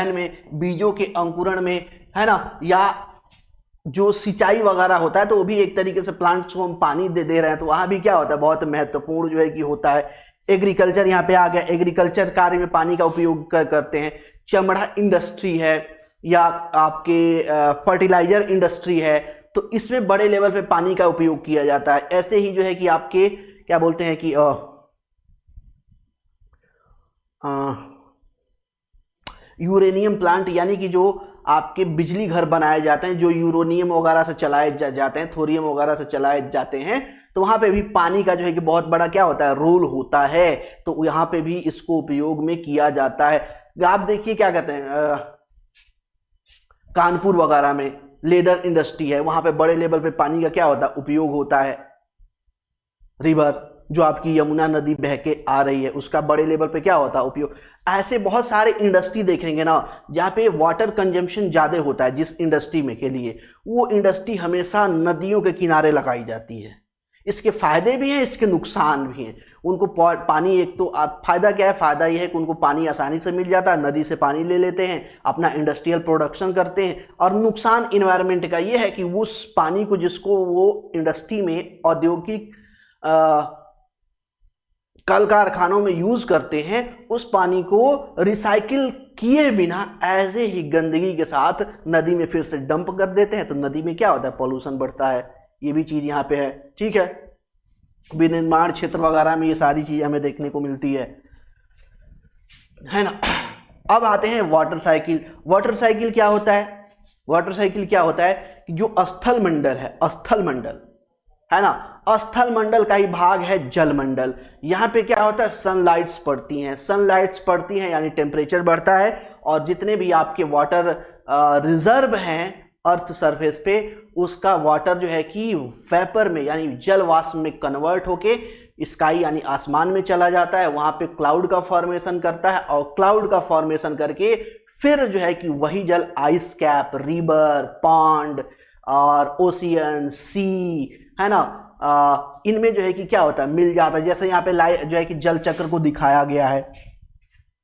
में, बीजों के अंकुरण में, है ना, या जो सिंचाई वगैरह होता है, तो वो भी एक तरीके से प्लांट्स को हम पानी दे रहे हैं, तो वहां भी क्या होता है, बहुत महत्वपूर्ण जो है कि होता है। एग्रीकल्चर यहाँ पे आ गया, एग्रीकल्चर कार्य में पानी का उपयोग करते हैं। चमड़ा इंडस्ट्री है, या आपके फर्टिलाइजर इंडस्ट्री है, तो इसमें बड़े लेवल पे पानी का उपयोग किया जाता है। ऐसे ही जो है कि आपके क्या बोलते हैं कि यूरेनियम प्लांट, यानी कि जो आपके बिजली घर बनाए जाते हैं, जो यूरेनियम वगैरह से चलाए जाते हैं, थोरियम वगैरह से चलाए जाते हैं, तो वहां पे भी पानी का जो है कि बहुत बड़ा क्या होता है, रोल होता है। तो यहाँ पे भी इसको उपयोग में किया जाता है। आप देखिए क्या कहते हैं, कानपुर वगैरह में लेदर इंडस्ट्री है, वहां पे बड़े लेवल पे पानी का क्या होता है, उपयोग होता है। रिवर, जो आपकी यमुना नदी बह के आ रही है, उसका बड़े लेवल पे क्या होता है, उपयोग। ऐसे बहुत सारे इंडस्ट्री देखेंगे ना, जहाँ पे वाटर कंजम्पशन ज्यादा होता है, जिस इंडस्ट्री में के लिए, वो इंडस्ट्री हमेशा नदियों के किनारे लगाई जाती है। इसके फायदे भी हैं, इसके नुकसान भी हैं। उनको पानी, एक तो फायदा क्या है, फायदा ये है कि उनको पानी आसानी से मिल जाता है, नदी से पानी ले लेते हैं, अपना इंडस्ट्रियल प्रोडक्शन करते हैं। और नुकसान इन्वायरमेंट का ये है कि उस पानी को जिसको वो इंडस्ट्री में, औद्योगिक कल कारखानों में यूज करते हैं, उस पानी को रिसाइकिल किए बिना ऐसे ही गंदगी के साथ नदी में फिर से डंप कर देते हैं। तो नदी में क्या होता है, पॉल्यूशन बढ़ता है। ये भी चीज यहाँ पे है, ठीक है। विनिर्माण क्षेत्र वगैरह में ये सारी चीजें हमें देखने को मिलती है ना। अब आते हैं वाटर साइकिल। वाटर साइकिल क्या होता है? वाटर साइकिल क्या होता है कि जो स्थल मंडल है, स्थल मंडल है ना, स्थल मंडल का ही भाग है जल मंडल। यहाँ पे क्या होता है, सनलाइट्स पड़ती हैं, सनलाइट्स पड़ती हैं यानी टेम्परेचर बढ़ता है, और जितने भी आपके वाटर रिजर्व हैं अर्थ सरफेस पे, उसका वाटर जो है कि वेपर में यानी जल वाष्प में कन्वर्ट होके स्काई यानी आसमान में चला जाता है। वहाँ पे क्लाउड का फॉर्मेशन करता है, और क्लाउड का फॉर्मेशन करके फिर जो है कि वही जल आइस कैप, रिवर, पॉन्ड और ओशियन, सी, है ना, इनमें जो है कि क्या होता है, मिल जाता है। जैसे यहाँ पे जो है कि जल चक्र को दिखाया गया है।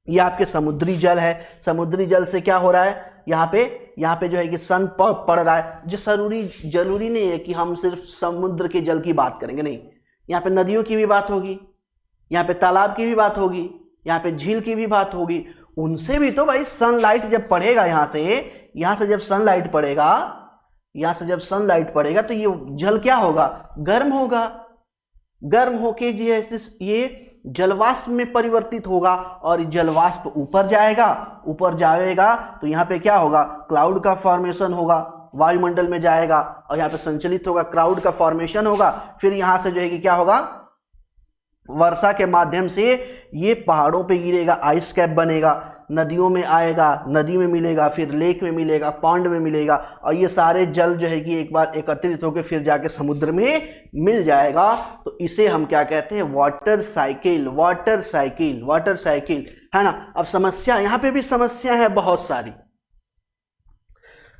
ये आपके समुद्री जल है। समुद्री जल से क्या हो रहा है, यहाँ पे जो है कि सन पड़ रहा है। जो जरूरी नहीं है कि हम सिर्फ समुद्र के जल की बात करेंगे, नहीं, यहाँ पे नदियों की भी बात होगी, यहाँ पे तालाब की भी बात होगी, यहाँ पे झील की भी बात होगी। उनसे भी तो भाई सनलाइट जब पड़ेगा, यहाँ से जब सनलाइट पड़ेगा, यहाँ से जब सनलाइट पड़ेगा तो ये जल क्या होगा, गर्म होगा। गर्म होके ये जलवाष्प में परिवर्तित होगा, और जलवाष्प ऊपर जाएगा तो यहाँ पे क्या होगा, क्लाउड का फॉर्मेशन होगा, वायुमंडल में जाएगा और यहाँ पे संचलित होगा, क्लाउड का फॉर्मेशन होगा। फिर यहाँ से जो है कि क्या होगा, वर्षा के माध्यम से ये पहाड़ों पे गिरेगा, आइस कैप बनेगा, नदियों में आएगा, नदी में मिलेगा, फिर लेक में मिलेगा, पॉन्ड में मिलेगा, और ये सारे जल जो है कि एक बार एकत्रित होकर फिर जाके समुद्र में मिल जाएगा। तो इसे हम क्या कहते हैं, water cycle. Water cycle, water cycle, है ना। अब समस्या, यहाँ पे भी समस्या है बहुत सारी।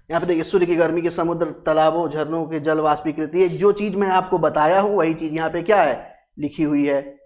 यहाँ पे देखिए, सूर्य की गर्मी के समुद्र, तालाबों, झरनों के जल वाष्पीकृत, ये जो चीज मैं आपको बताया हूं वही चीज यहाँ पे क्या है, लिखी हुई है।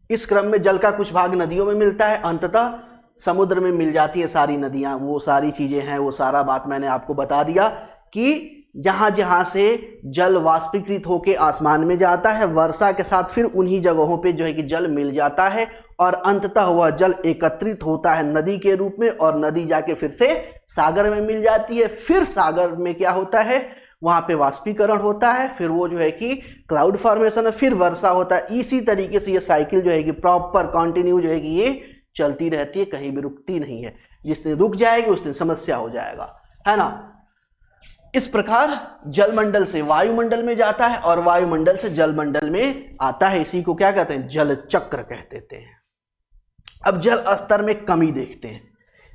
इस क्रम में जल का कुछ भाग नदियों में मिलता है, अंततः समुद्र में मिल जाती है सारी नदियां। वो सारी चीजें हैं, वो सारा बात मैंने आपको बता दिया कि जहां जहां से जल वाष्पीकृत होकर आसमान में जाता है, वर्षा के साथ फिर उन्हीं जगहों पे जो है कि जल मिल जाता है, और अंततः वह जल एकत्रित होता है नदी के रूप में, और नदी जाके फिर से सागर में मिल जाती है। फिर सागर में क्या होता है, वहां पे वाष्पीकरण होता है, फिर वो जो है कि क्लाउड फॉर्मेशन है, फिर वर्षा होता है। इसी तरीके से ये साइकिल जो है कि प्रॉपर कंटिन्यू जो है कि ये चलती रहती है, कहीं भी रुकती नहीं है। जिस दिन रुक जाएगी उस दिन समस्या हो जाएगा, है ना। इस प्रकार जलमंडल से वायुमंडल में जाता है, और वायुमंडल से जलमंडल में आता है। इसी को क्या कहते हैं, जल चक्र कह देते हैं। अब जल स्तर में कमी देखते हैं।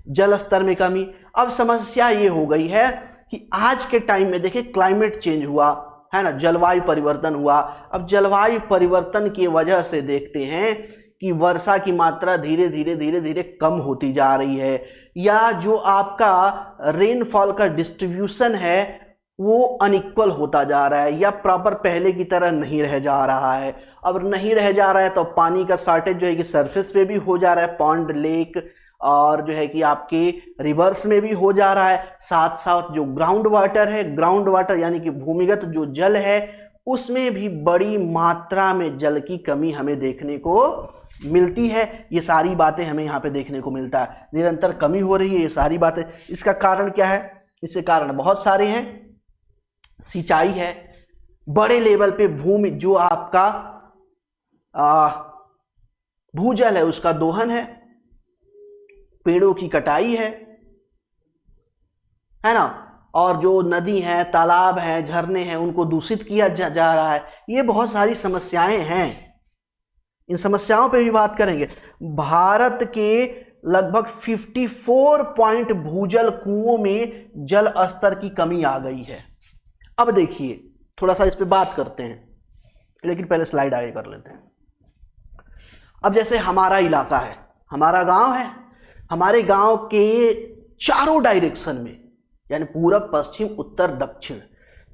जल स्तर में कमी, अब समस्या ये हो गई है कि आज के टाइम में देखिए क्लाइमेट चेंज हुआ है ना, जलवायु परिवर्तन हुआ। अब जलवायु परिवर्तन की वजह से देखते हैं कि वर्षा की मात्रा धीरे धीरे कम होती जा रही है, या जो आपका रेनफॉल का डिस्ट्रीब्यूशन है वो अनइक्वल होता जा रहा है, या प्रॉपर पहले की तरह नहीं रह जा रहा है। अब नहीं रह जा रहा है तो पानी का शॉर्टेज जो है कि सरफेस पे भी हो जा रहा है, पॉन्ड, लेक और जो है कि आपके रिवर्स में भी हो जा रहा है। साथ साथ जो ग्राउंड वाटर है, ग्राउंड वाटर यानी कि भूमिगत जो जल है, उसमें भी बड़ी मात्रा में जल की कमी हमें देखने को मिलती है। ये सारी बातें हमें यहाँ पे देखने को मिलता है, निरंतर कमी हो रही है ये सारी बातें। इसका कारण क्या है, इसके कारण बहुत सारे हैं। सिंचाई है, बड़े लेवल पे भूमि जो आपका भूजल है उसका दोहन है, पेड़ों की कटाई है ना, और जो नदी है, तालाब है, झरने हैं, उनको दूषित किया जा रहा है। ये बहुत सारी समस्याएं हैं, इन समस्याओं पे भी बात करेंगे। भारत के लगभग 54 पॉइंट भूजल कुओं में जल स्तर की कमी आ गई है। अब देखिए थोड़ा सा इस पे बात करते हैं, लेकिन पहले स्लाइड आगे कर लेते हैं। अब जैसे हमारा इलाका है, हमारा गांव है, हमारे गांव के चारों डायरेक्शन में यानी पूरब, पश्चिम, उत्तर, दक्षिण,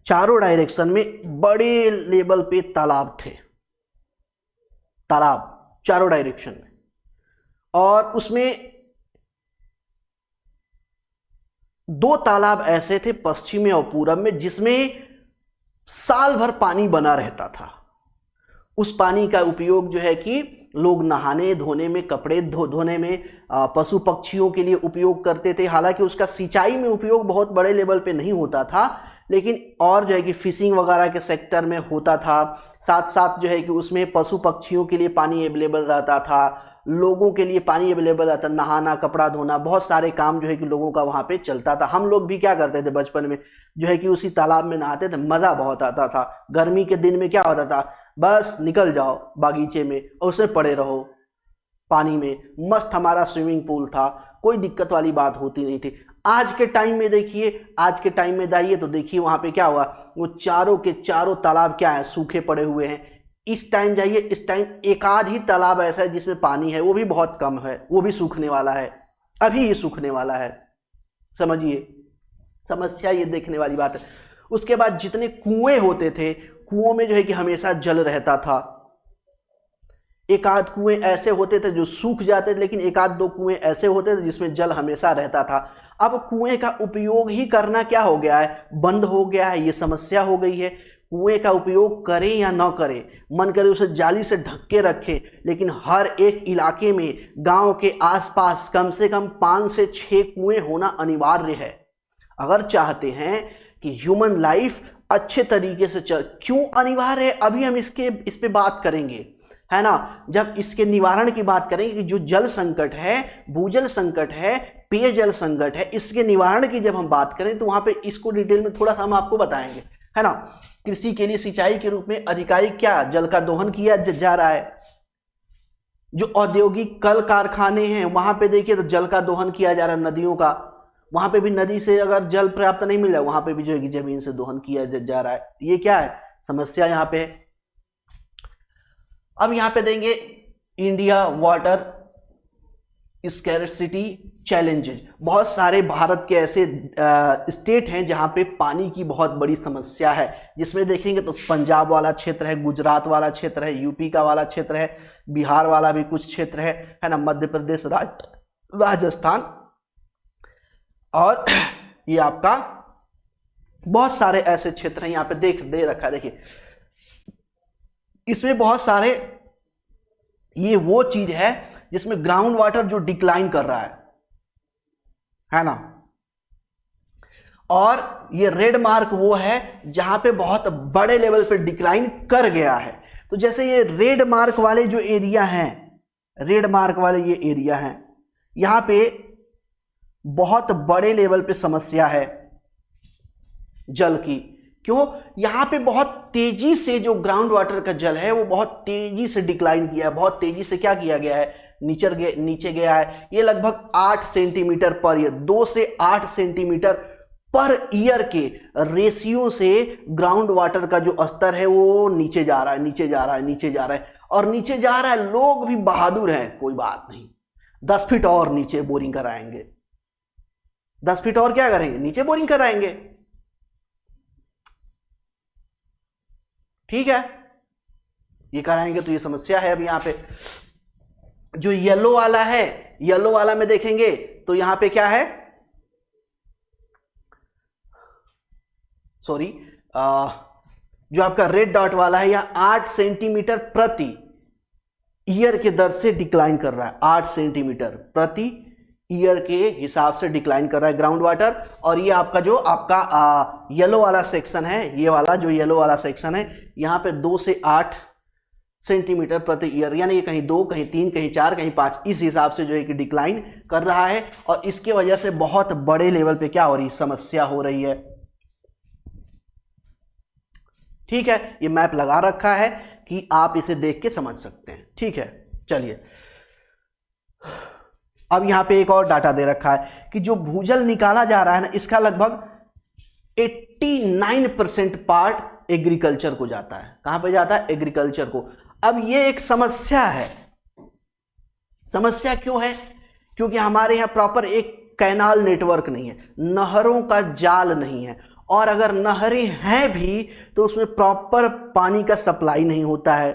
चारों डायरेक्शन में बड़े लेवल पे तालाब थे, तालाब चारों डायरेक्शन में, और उसमें 2 तालाब ऐसे थे पश्चिम में और पूरब में, जिसमें साल भर पानी बना रहता था। उस पानी का उपयोग जो है कि लोग नहाने धोने में, कपड़े धोने में, पशु पक्षियों के लिए उपयोग करते थे। हालांकि उसका सिंचाई में उपयोग बहुत बड़े लेवल पे नहीं होता था, लेकिन और जो है कि फिशिंग वगैरह के सेक्टर में होता था। साथ साथ जो है कि उसमें पशु पक्षियों के लिए पानी अवेलेबल रहता था, लोगों के लिए पानी अवेलेबल रहता, नहाना, कपड़ा धोना, बहुत सारे काम जो है कि लोगों का वहाँ पे चलता था। हम लोग भी क्या करते थे बचपन में, जो है कि उसी तालाब में नहाते थे, मज़ा बहुत आता था। गर्मी के दिन में क्या होता था, बस निकल जाओ बागीचे में और उसमें पड़े रहो पानी में, मस्त हमारा स्विमिंग पूल था, कोई दिक्कत वाली बात होती नहीं थी। आज के टाइम में देखिए, आज के टाइम में जाइए तो देखिए वहाँ पे क्या हुआ, वो चारों के चारों तालाब क्या है, सूखे पड़े हुए हैं। इस टाइम जाइए, इस टाइम एक आध ही तालाब ऐसा है जिसमें पानी है, वो भी बहुत कम है, वो भी सूखने वाला है, अभी ये सूखने वाला है। समझिए समस्या, ये देखने वाली बात है। उसके बाद जितने कुएं होते थे, कुओं में जो है कि हमेशा जल रहता था। एक आध कुएं ऐसे होते थे जो सूख जाते थे, लेकिन एक आध 2 कुएं ऐसे होते थे जिसमें जल हमेशा रहता था। अब कुएं का उपयोग ही करना क्या हो गया है, बंद हो गया है, ये समस्या हो गई है। कुएं का उपयोग करें या ना करें, मन करे उसे जाली से ढक के रखें, लेकिन हर एक इलाके में, गांव के आसपास कम से कम 5 से 6 कुएं होना अनिवार्य है। अगर चाहते हैं कि ह्यूमन लाइफ अच्छे तरीके से क्यों अनिवार्य है, अभी हम इस पे बात करेंगे, है ना। जब इसके निवारण की बात करेंगे कि जो जल संकट है, भूजल संकट है, पेयजल संकट है, इसके निवारण की जब हम बात करें तो वहां पे इसको डिटेल में थोड़ा सा हम आपको बताएंगे, है ना। कृषि के लिए सिंचाई के रूप में अधिकारिक क्या जल का दोहन किया जा रहा है। जो औद्योगिक कल कारखाने हैं वहां पे देखिए तो जल का दोहन किया जा रहा है, नदियों का, वहां पे भी नदी से अगर जल पर्याप्त नहीं मिल रहा, वहां पे भी जो है जमीन से दोहन किया जा रहा है। ये क्या है, समस्या यहाँ पे है। अब यहाँ पे देंगे इंडिया वाटर स्कैरसिटी चैलेंजेस। बहुत सारे भारत के ऐसे स्टेट हैं जहाँ पे पानी की बहुत बड़ी समस्या है, जिसमें देखेंगे तो पंजाब वाला क्षेत्र है, गुजरात वाला क्षेत्र है, यूपी का वाला क्षेत्र है, बिहार वाला भी कुछ क्षेत्र है ना, मध्य प्रदेश, राजस्थान, और ये आपका बहुत सारे ऐसे क्षेत्र हैं यहाँ पे दे रखा है। देखिए इसमें बहुत सारे, ये वो चीज है जिसमें ग्राउंड वाटर जो डिक्लाइन कर रहा है ना, और ये रेड मार्क वो है जहां पे बहुत बड़े लेवल पे डिक्लाइन कर गया है। तो जैसे ये रेड मार्क वाले जो एरिया हैं, रेड मार्क वाले ये एरिया हैं, यहां पे बहुत बड़े लेवल पे समस्या है जल की। क्यों, यहां पे बहुत तेजी से जो ग्राउंड वाटर का जल है वो बहुत तेजी से डिक्लाइन किया है, बहुत तेजी से क्या किया गया है, नीचे गया है। ये लगभग 8 सेंटीमीटर पर ईयर, 2 से 8 सेंटीमीटर पर ईयर के रेशियो से ग्राउंड वाटर का जो स्तर है वो नीचे जा रहा है, नीचे जा रहा है, नीचे जा रहा है, और नीचे जा रहा है। लोग भी बहादुर हैं, कोई बात नहीं, 10 फीट और नीचे बोरिंग कराएंगे, 10 फीट और क्या करेंगे, नीचे बोरिंग कराएंगे। ठीक है, ये कराएंगे तो ये समस्या है। अब यहां पे जो येलो वाला है, येलो वाला में देखेंगे तो यहां पे क्या है, सॉरी, जो आपका रेड डॉट वाला है, यह 8 सेंटीमीटर प्रति ईयर के दर से डिक्लाइन कर रहा है, 8 सेंटीमीटर प्रति ईयर के हिसाब से डिक्लाइन कर रहा है ग्राउंड वाटर। और ये आपका जो आपका येलो वाला सेक्शन है, ये वाला जो येलो वाला सेक्शन है, यहाँ पे 2 से 8 सेंटीमीटर प्रति ईयर, यानी ये कहीं 2, कहीं 3, कहीं 4, कहीं 5, इस हिसाब से जो है कि डिक्लाइन कर रहा है। और इसके वजह से बहुत बड़े लेवल पे क्या हो रही, समस्या हो रही है। ठीक है, ये मैप लगा रखा है कि आप इसे देख के समझ सकते हैं। ठीक है, चलिए अब यहां पे एक और डाटा दे रखा है कि जो भूजल निकाला जा रहा है ना, इसका लगभग 89% पार्ट एग्रीकल्चर को जाता है। कहां पे जाता है, एग्रीकल्चर को। अब ये एक समस्या है। समस्या क्यों है, क्योंकि हमारे यहां प्रॉपर एक कैनाल नेटवर्क नहीं है, नहरों का जाल नहीं है, और अगर नहरें हैं भी तो उसमें प्रॉपर पानी का सप्लाई नहीं होता है।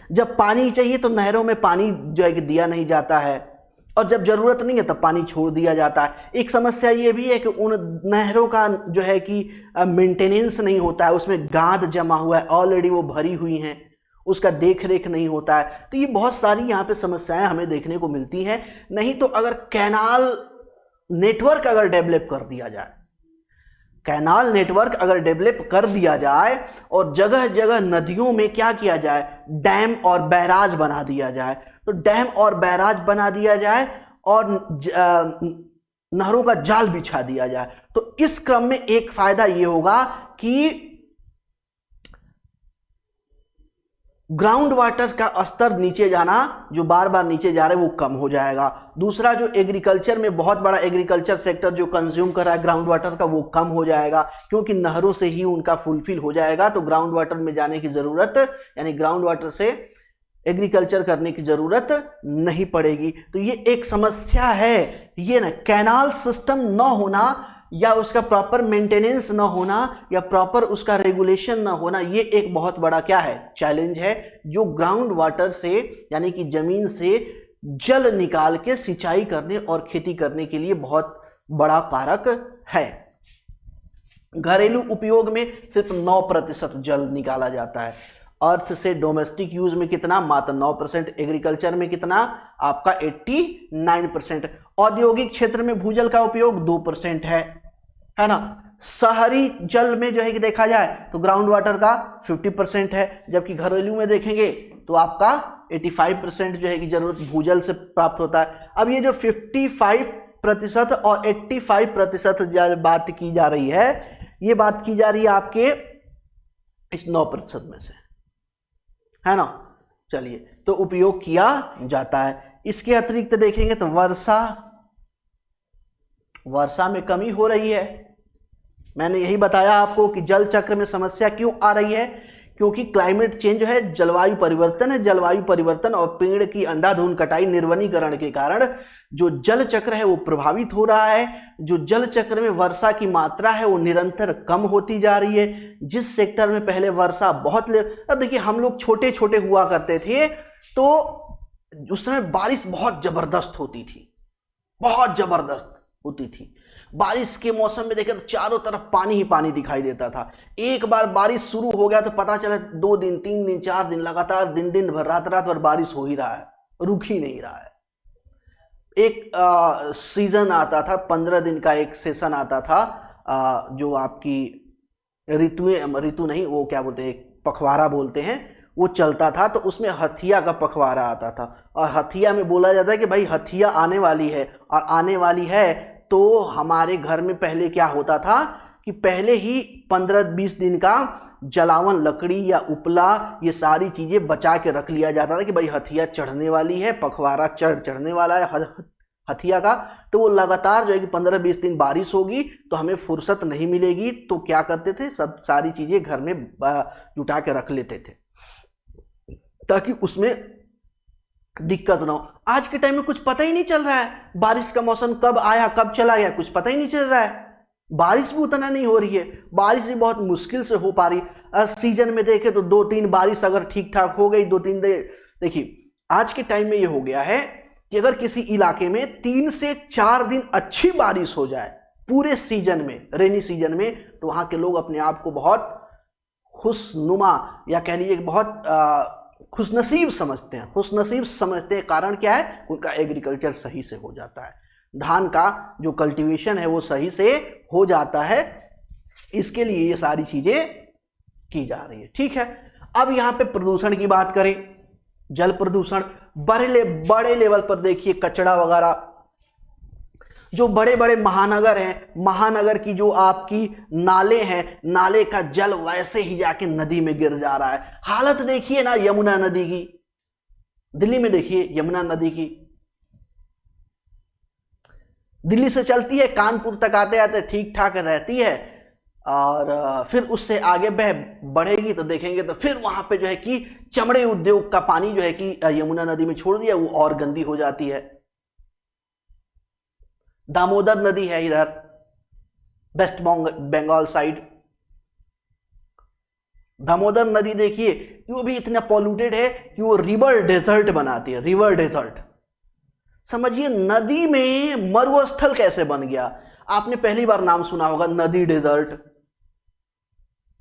जब पानी चाहिए तो नहरों में पानी जो है कि दिया नहीं जाता है, और जब जरूरत नहीं है तब पानी छोड़ दिया जाता है। एक समस्या ये भी है कि उन नहरों का जो है कि मेंटेनेंस नहीं होता है, उसमें गाद जमा हुआ है, ऑलरेडी वो भरी हुई हैं, उसका देख रेख नहीं होता है। तो ये बहुत सारी यहाँ पे समस्याएं हमें देखने को मिलती हैं। नहीं तो अगर कैनाल नेटवर्क अगर डेवलप कर दिया जाए, कैनाल नेटवर्क अगर डेवलप कर दिया जाए और जगह जगह नदियों में क्या किया जाए, डैम और बैराज बना दिया जाए, तो डैम और बैराज बना दिया जाए और नहरों का जाल बिछा दिया जाए, तो इस क्रम में एक फायदा ये होगा कि ग्राउंड वाटर का स्तर नीचे जाना, जो बार बार नीचे जा रहा है, वो कम हो जाएगा। दूसरा, जो एग्रीकल्चर में बहुत बड़ा एग्रीकल्चर सेक्टर जो कंज्यूम कर रहा है ग्राउंड वाटर का, वो कम हो जाएगा, क्योंकि नहरों से ही उनका फुलफिल हो जाएगा, तो ग्राउंड वाटर में जाने की जरूरत, यानी ग्राउंड वाटर से एग्रीकल्चर करने की जरूरत नहीं पड़ेगी। तो ये एक समस्या है, ये ना कैनाल सिस्टम न होना या उसका प्रॉपर मेंटेनेंस ना होना या प्रॉपर उसका रेगुलेशन ना होना, ये एक बहुत बड़ा क्या है, चैलेंज है, जो ग्राउंड वाटर से यानी कि जमीन से जल निकाल के सिंचाई करने और खेती करने के लिए बहुत बड़ा कारक है। घरेलू उपयोग में सिर्फ 9% जल निकाला जाता है, अर्थ से डोमेस्टिक यूज में कितना, मात्र 9%, एग्रीकल्चर में कितना, आपका 89%, औद्योगिक क्षेत्र में भूजल का उपयोग 2% है ना। शहरी जल में जो है कि देखा जाए तो ग्राउंड वाटर का 50% है, जबकि घरेलू में देखेंगे तो आपका 85% जो है कि जरूरत भूजल से प्राप्त होता है। अब ये जो 55% और 85% जल बात की जा रही है, ये बात की जा रही है आपके इस 9% में से, है ना। चलिए, तो उपयोग किया जाता है। इसके अतिरिक्त देखेंगे तो वर्षा में कमी हो रही है। मैंने यही बताया आपको कि जल चक्र में समस्या क्यों आ रही है, क्योंकि क्लाइमेट चेंज है, जलवायु परिवर्तन है। जलवायु परिवर्तन और पेड़ की अंधाधुंध कटाई, निर्वनीकरण के कारण जो जल चक्र है वो प्रभावित हो रहा है। जो जल चक्र में वर्षा की मात्रा है वो निरंतर कम होती जा रही है। जिस सेक्टर में पहले वर्षा बहुत अब देखिए, हम लोग छोटे छोटे हुआ करते थे तो उस समय बारिश बहुत जबरदस्त होती थी, बहुत जबरदस्त होती थी। बारिश के मौसम में देखें तो चारों तरफ पानी ही पानी दिखाई देता था। एक बार बारिश शुरू हो गया तो पता चला 2 दिन 3 दिन 4 दिन लगातार दिन दिन भर रात रात भर बारिश हो ही रहा है, रुक ही नहीं रहा है। एक सीजन आता था, 15 दिन का एक सेशन आता था, जो आपकी ऋतु नहीं, वो क्या बोलते हैं, पखवाड़ा बोलते हैं, वो चलता था। तो उसमें हथिया का पखवाड़ा आता था, और हथिया में बोला जाता है कि भाई हथिया आने वाली है, और आने वाली है तो हमारे घर में पहले क्या होता था कि पहले ही 15-20 दिन का जलावन, लकड़ी या उपला, ये सारी चीजें बचा के रख लिया जाता था कि भाई हथिया चढ़ने वाली है, पखवाड़ा चढ़ने वाला है हथिया का। तो वो लगातार जो है कि 15-20 दिन बारिश होगी तो हमें फुर्सत नहीं मिलेगी, तो क्या करते थे, सब सारी चीजें घर में जुटा के रख लेते थे ताकि उसमें दिक्कत ना हो। आज के टाइम में कुछ पता ही नहीं चल रहा है, बारिश का मौसम कब आया कब चला गया कुछ पता ही नहीं चल रहा है। बारिश भी उतना नहीं हो रही है, बारिश भी बहुत मुश्किल से हो पा रही। सीजन में देखें तो 2-3 बारिश अगर ठीक ठाक हो गई, 2-3 देखिए आज के टाइम में ये हो गया है कि अगर किसी इलाके में 3 से 4 दिन अच्छी बारिश हो जाए पूरे सीजन में, रेनी सीजन में, तो वहां के लोग अपने आप को बहुत खुशनुमा या कह लीजिए बहुत खुशनसीब समझते हैं, खुशनसीब समझते हैं। कारण क्या है, उनका एग्रीकल्चर सही से हो जाता है, धान का जो कल्टीवेशन है वो सही से हो जाता है। इसके लिए ये सारी चीजें की जा रही है, ठीक है। अब यहां पे प्रदूषण की बात करें, जल प्रदूषण बड़े लेवल पर देखिए, कचरा वगैरह, जो बड़े बड़े महानगर हैं, महानगर की जो आपकी नाले हैं, नाले का जल वैसे ही जाके नदी में गिर जा रहा है। हालत देखिए ना यमुना नदी की, दिल्ली में देखिए यमुना नदी की, दिल्ली से चलती है, कानपुर तक आते आते ठीक ठाक रहती है, और फिर उससे आगे बढ़ेगी तो देखेंगे तो फिर वहां पे जो है कि चमड़े उद्योग का पानी जो है कि यमुना नदी में छोड़ दिया, वो और गंदी हो जाती है। दामोदर नदी है इधर, वेस्ट बंगाल साइड। दामोदर नदी देखिए वो भी इतना पॉल्यूटेड है कि वो रिवर डेजर्ट बनाती है, रिवर डेजर्ट। समझिए नदी में मरुस्थल कैसे बन गया। आपने पहली बार नाम सुना होगा नदी डेजर्ट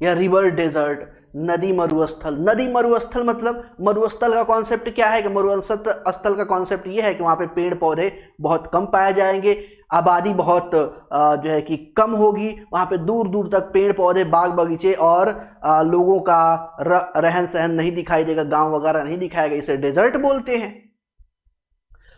या रिवर डेजर्ट, नदी मरुस्थल। नदी मरुस्थल मतलब मरुस्थल का कॉन्सेप्ट क्या है कि मरुस्थल का कॉन्सेप्ट ये है कि वहां पे पेड़ पौधे बहुत कम पाए जाएंगे, आबादी बहुत जो है कि कम होगी, वहां पे दूर दूर तक पेड़ पौधे बाग बगीचे और लोगों का रहन सहन नहीं दिखाई देगा, गांव वगैरह नहीं दिखाएगा, इसे डेजर्ट बोलते हैं।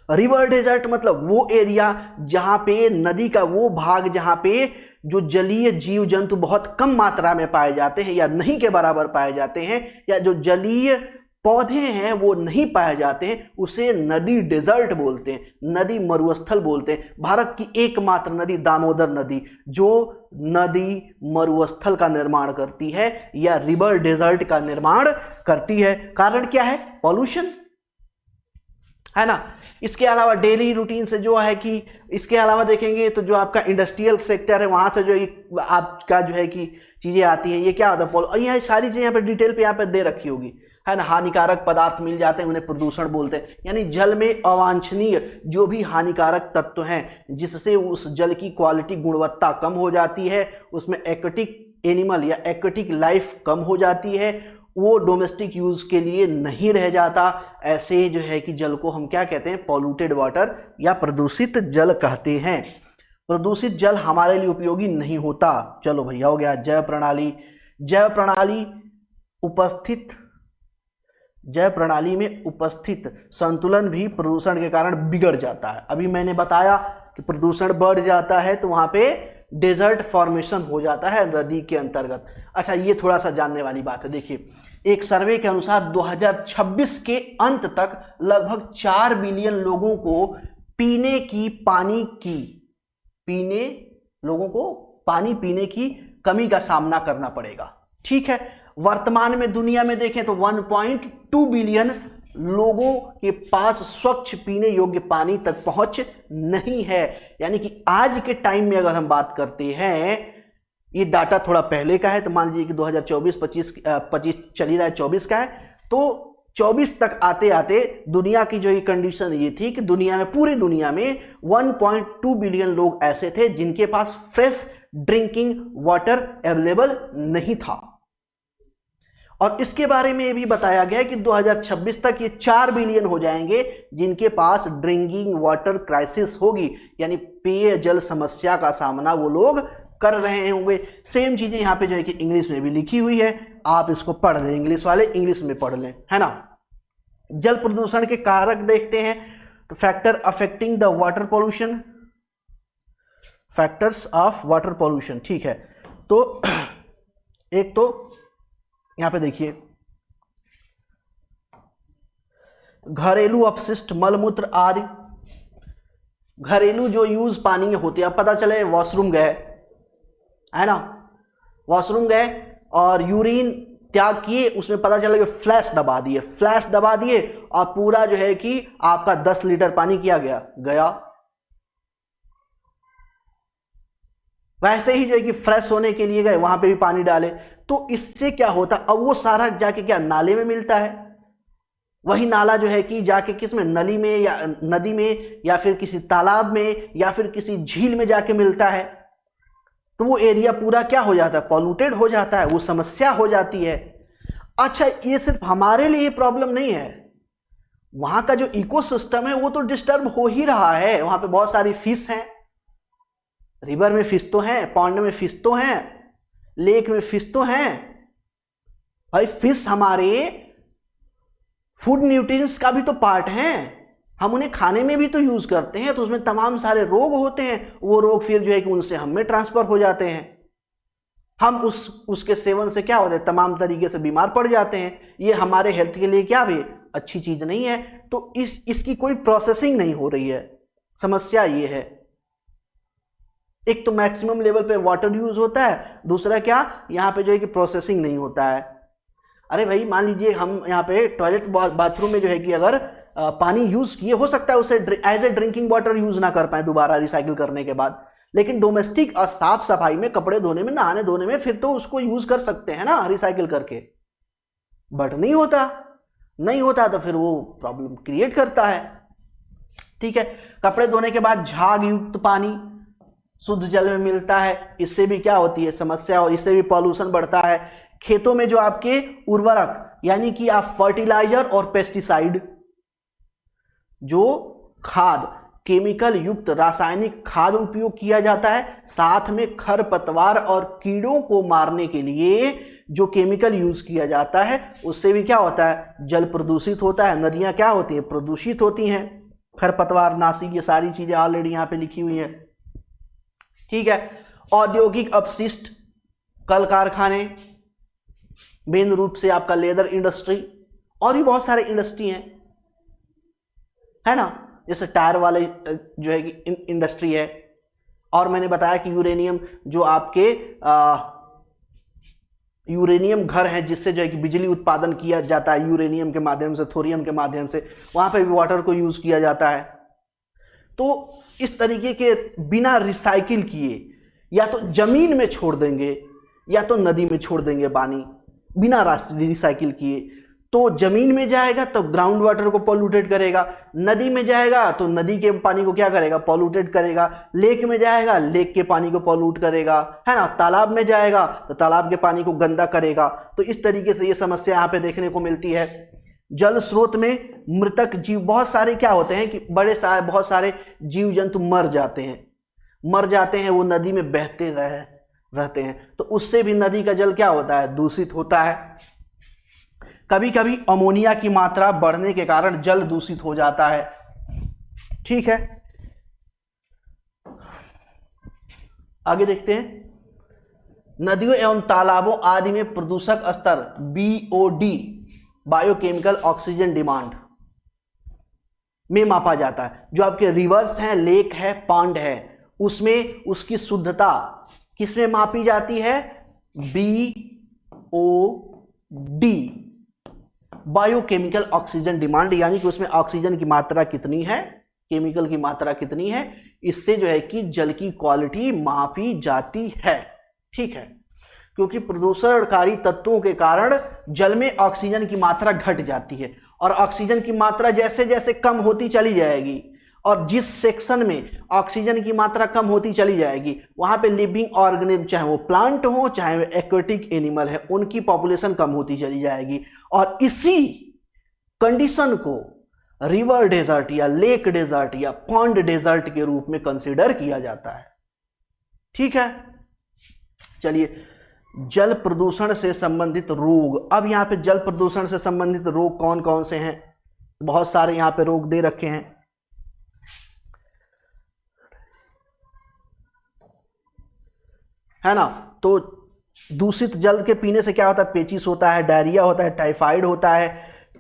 रिवर डेजर्ट मतलब वो एरिया जहां पे नदी का वो भाग जहां पे जो जलीय जीव जंतु बहुत कम मात्रा में पाए जाते हैं या नहीं के बराबर पाए जाते हैं, या जो जलीय पौधे हैं वो नहीं पाए जाते हैं, उसे नदी डेजर्ट बोलते हैं, नदी मरुस्थल बोलते हैं। भारत की एकमात्र नदी दामोदर नदी जो नदी मरुस्थल का निर्माण करती है या रिवर डेजर्ट का निर्माण करती है। कारण क्या है? पॉल्यूशन, है ना। इसके अलावा डेली रूटीन से जो है कि इसके अलावा देखेंगे तो जो आपका इंडस्ट्रियल सेक्टर है वहां से जो आपका जो है कि चीजें आती हैं, ये क्या होता है? और यह सारी चीजें यहाँ पे डिटेल पे यहाँ पे दे रखी होगी, है ना। हानिकारक पदार्थ मिल जाते हैं, उन्हें प्रदूषण बोलते हैं। यानी जल में अवांछनीय जो भी हानिकारक तत्व हैं जिससे उस जल की क्वालिटी गुणवत्ता कम हो जाती है, उसमें एक्वेटिक एनिमल या एक्वेटिक लाइफ कम हो जाती है, वो डोमेस्टिक यूज के लिए नहीं रह जाता। ऐसे जो है कि जल को हम क्या कहते हैं? पॉल्यूटेड वाटर या प्रदूषित जल कहते हैं। प्रदूषित जल हमारे लिए उपयोगी नहीं होता। चलो भैया हो गया जैव प्रणाली। जैव प्रणाली में उपस्थित संतुलन भी प्रदूषण के कारण बिगड़ जाता है। अभी मैंने बताया कि प्रदूषण बढ़ जाता है तो वहां पे डेजर्ट फॉर्मेशन हो जाता है नदी के अंतर्गत। अच्छा, ये थोड़ा सा जानने वाली बात है। देखिए, एक सर्वे के अनुसार 2026 के अंत तक लगभग 4 बिलियन लोगों को पानी पीने की कमी का सामना करना पड़ेगा। ठीक है, वर्तमान में दुनिया में देखें तो 1.2 बिलियन लोगों के पास स्वच्छ पीने योग्य पानी तक पहुंच नहीं है। यानी कि आज के टाइम में अगर हम बात करते हैं, ये डाटा थोड़ा पहले का है, तो मान लीजिए कि 2024-25 चल ही रहा है, 24 का है, तो 24 तक आते आते दुनिया की जो ये कंडीशन ये थी कि दुनिया में, पूरी दुनिया में 1.2 बिलियन लोग ऐसे थे जिनके पास फ्रेश ड्रिंकिंग वाटर अवेलेबल नहीं था। और इसके बारे में भी बताया गया है कि 2026 तक ये 4 बिलियन हो जाएंगे जिनके पास ड्रिंकिंग वाटर क्राइसिस होगी, यानी पेयजल समस्या का सामना वो लोग कर रहे होंगे। सेम चीजें यहाँ पे जो है कि इंग्लिश में भी लिखी हुई है, आप इसको पढ़ लें, इंग्लिश वाले इंग्लिश में पढ़ लें, है ना। जल प्रदूषण के कारक देखते हैं तो factor affecting the water pollution, factors of water pollution. ठीक है, तो एक तो यहां पे देखिए घरेलू अपशिष्ट, मलमूत्र आदि, घरेलू जो यूज पानी होती है। अब पता चले वॉशरूम गए, है ना, वॉशरूम गए और यूरिन त्याग किए, उसमें पता चला कि फ्लैश दबा दिए और पूरा जो है कि आपका 10 लीटर पानी किया गया। वैसे ही जो है कि फ्रेश होने के लिए गए, वहां पे भी पानी डाले, तो इससे क्या होता, अब वो सारा जाके क्या नाले में मिलता है। वही नाला जो है कि जाके किसमें, नली में या नदी में या फिर किसी तालाब में या फिर किसी झील में जाके मिलता है, तो वो एरिया पूरा क्या हो जाता है? पॉल्यूटेड हो जाता है, वो समस्या हो जाती है। अच्छा, ये सिर्फ हमारे लिए प्रॉब्लम नहीं है, वहां का जो इकोसिस्टम है वो तो डिस्टर्ब हो ही रहा है। वहां पे बहुत सारी फिश हैं, रिवर में फिश तो हैं, पॉन्ड में फिश तो हैं, लेक में फिश तो हैं। भाई फिश हमारे फूड न्यूट्रिएंट्स का भी तो पार्ट हैं, हम उन्हें खाने में भी तो यूज करते हैं, तो उसमें तमाम सारे रोग होते हैं, वो रोग फिर जो है कि उनसे हम में ट्रांसफर हो जाते हैं। हम उसके सेवन से क्या होता है, तमाम तरीके से बीमार पड़ जाते हैं। ये हमारे हेल्थ के लिए क्या भी अच्छी चीज नहीं है। तो इसकी कोई प्रोसेसिंग नहीं हो रही है, समस्या ये है। एक तो मैक्सिमम लेवल पे वाटर यूज होता है, दूसरा क्या, यहाँ पे जो है कि प्रोसेसिंग नहीं होता है। अरे भाई मान लीजिए हम यहाँ पे टॉयलेट बाथरूम में जो है कि अगर पानी यूज किए, हो सकता है उसे as a drinking water use ना कर पाए दोबारा रिसाइकिल करने के बाद, लेकिन डोमेस्टिक और साफ सफाई में, कपड़े धोने में, नहाने धोने में फिर तो उसको यूज कर सकते हैं ना रिसाइकिल करके, बट नहीं होता तो फिर वो प्रॉब्लम क्रिएट करता है। ठीक है, कपड़े धोने के बाद झाग युक्त पानी शुद्ध जल में मिलता है, इससे भी क्या होती है समस्या, और इससे भी पॉल्यूशन बढ़ता है। खेतों में जो आपके उर्वरक यानी कि आप फर्टिलाइजर और पेस्टिसाइड, जो खाद, केमिकल युक्त रासायनिक खाद उपयोग किया जाता है, साथ में खरपतवार और कीड़ों को मारने के लिए जो केमिकल यूज किया जाता है, उससे भी क्या होता है, जल प्रदूषित होता है। नदियां क्या होती हैं, प्रदूषित होती हैं। खरपतवार नाशी, ये सारी चीजें ऑलरेडी यहां पे लिखी हुई हैं। ठीक है, औद्योगिक अपशिष्ट, कल कारखाने, मेन रूप से आपका लेदर इंडस्ट्री, और भी बहुत सारे इंडस्ट्री हैं, है ना, जैसे टायर वाले जो है कि इंडस्ट्री है। और मैंने बताया कि यूरेनियम, जो आपके यूरेनियम घर हैं जिससे जो है कि बिजली उत्पादन किया जाता है यूरेनियम के माध्यम से, थोरियम के माध्यम से, वहां पे भी वाटर को यूज किया जाता है। तो इस तरीके के बिना रिसाइकिल किए या तो जमीन में छोड़ देंगे या तो नदी में छोड़ देंगे पानी, बिना रिसाइकिल किए, तो जमीन में जाएगा तो ग्राउंड वाटर को पॉल्यूटेड करेगा, नदी में जाएगा तो नदी के पानी को क्या करेगा, पॉल्यूटेड करेगा, लेक में जाएगा लेक के पानी को पॉल्यूट करेगा, है ना, तालाब में जाएगा तो तालाब के पानी को गंदा करेगा। तो इस तरीके से ये समस्या यहाँ पे देखने को मिलती है। जल स्रोत में मृतक जीव, बहुत सारे क्या होते हैं कि बहुत सारे जीव जंतु मर जाते हैं, वो नदी में बहते रहते हैं, तो उससे भी नदी का जल क्या होता है, दूषित होता है। कभी कभी अमोनिया की मात्रा बढ़ने के कारण जल दूषित हो जाता है। ठीक है, आगे देखते हैं। नदियों एवं तालाबों आदि में प्रदूषक स्तर BOD, बायोकेमिकल ऑक्सीजन डिमांड, में मापा जाता है। जो आपके रिवर्स हैं, लेक है, पॉन्ड है, उसमें उसकी शुद्धता किसमें मापी जाती है, BOD, बायोकेमिकल ऑक्सीजन डिमांड, यानी कि उसमें ऑक्सीजन की मात्रा कितनी है, केमिकल की मात्रा कितनी है, इससे जो है कि जल की क्वालिटी मापी जाती है। ठीक है, क्योंकि प्रदूषणकारी तत्वों के कारण जल में ऑक्सीजन की मात्रा घट जाती है, और ऑक्सीजन की मात्रा जैसे जैसे कम होती चली जाएगी, और जिस सेक्शन में ऑक्सीजन की मात्रा कम होती चली जाएगी, वहां पे लिविंग ऑर्गेनिज्म, चाहे वो प्लांट हो चाहे वो एक्वेटिक एनिमल है, उनकी पॉपुलेशन कम होती चली जाएगी। और इसी कंडीशन को रिवर डेजर्ट या लेक डेजर्ट या पॉन्ड डेजर्ट के रूप में कंसीडर किया जाता है। ठीक है, चलिए, जल प्रदूषण से संबंधित रोग। अब यहां पे जल प्रदूषण से संबंधित रोग कौन कौन से हैं, बहुत सारे यहां पे रोग दे रखे हैं, है ना। तो दूषित जल के पीने से क्या होता है, पेचिस होता है, डायरिया होता है, टाइफाइड होता है,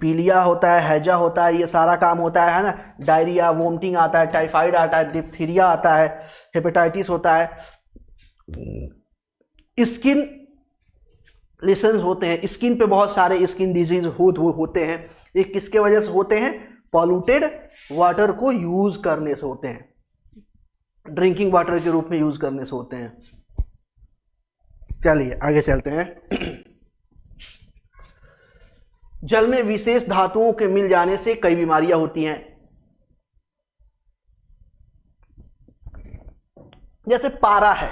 पीलिया होता है, हैजा होता है, ये सारा काम होता है ना। डायरिया, वोमिटिंग आता है, टाइफाइड आता है, डिप्थीरिया आता है, हेपेटाइटिस होता है, स्किन लेशंस होते हैं, स्किन पे बहुत सारे स्किन डिजीज होते हैं। ये किसके वजह से होते हैं, पॉल्यूटेड वाटर को यूज करने से होते हैं, ड्रिंकिंग वाटर के रूप में यूज करने से होते हैं। चलिए आगे चलते हैं। जल में विशेष धातुओं के मिल जाने से कई बीमारियां होती हैं, जैसे पारा है,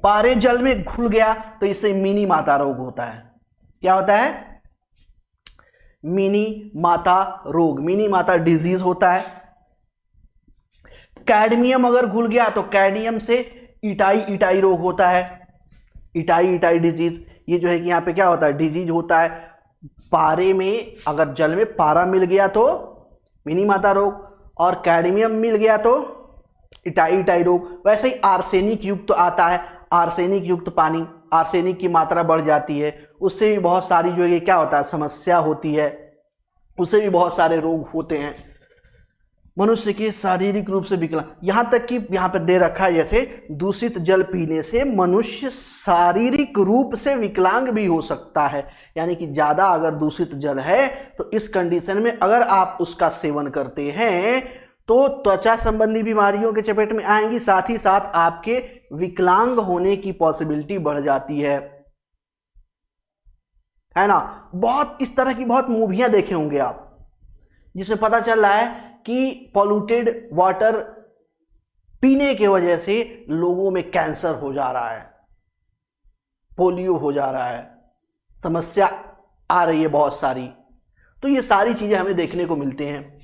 पारे जल में घुल गया तो इससे मिनी माता रोग होता है। क्या होता है, मिनी माता रोग, मिनी माता डिजीज होता है। कैडमियम अगर घुल गया तो कैडमियम से इटाई रोग होता है, इटाई डिजीज। ये जो है कि यहाँ पे क्या होता है, डिजीज होता है। पारे में अगर जल में पारा मिल गया तो मिनी माता रोग, और कैडमियम मिल गया तो इटाई रोग। वैसे ही आर्सेनिक युक्त आता है, आर्सेनिक युक्त पानी, आर्सेनिक की मात्रा बढ़ जाती है, उससे भी बहुत सारी जो है क्या होता है, समस्या होती है, उससे भी बहुत सारे रोग होते हैं। मनुष्य के शारीरिक रूप से विकलांग, यहां तक कि यहां पर दे रखा है जैसे दूषित जल पीने से मनुष्य शारीरिक रूप से विकलांग भी हो सकता है। यानी कि ज्यादा अगर दूषित जल है तो इस कंडीशन में अगर आप उसका सेवन करते हैं तो त्वचा संबंधी बीमारियों के चपेट में आएंगी, साथ ही साथ आपके विकलांग होने की पॉसिबिलिटी बढ़ जाती है ना। बहुत इस तरह की बहुत मूवियां देखे होंगे आप, जिसमें पता चल रहा है कि पॉल्यूटेड वाटर पीने की वजह से लोगों में कैंसर हो जा रहा है, पोलियो हो जा रहा है, समस्या आ रही है बहुत सारी। तो ये सारी चीजें हमें देखने को मिलते हैं।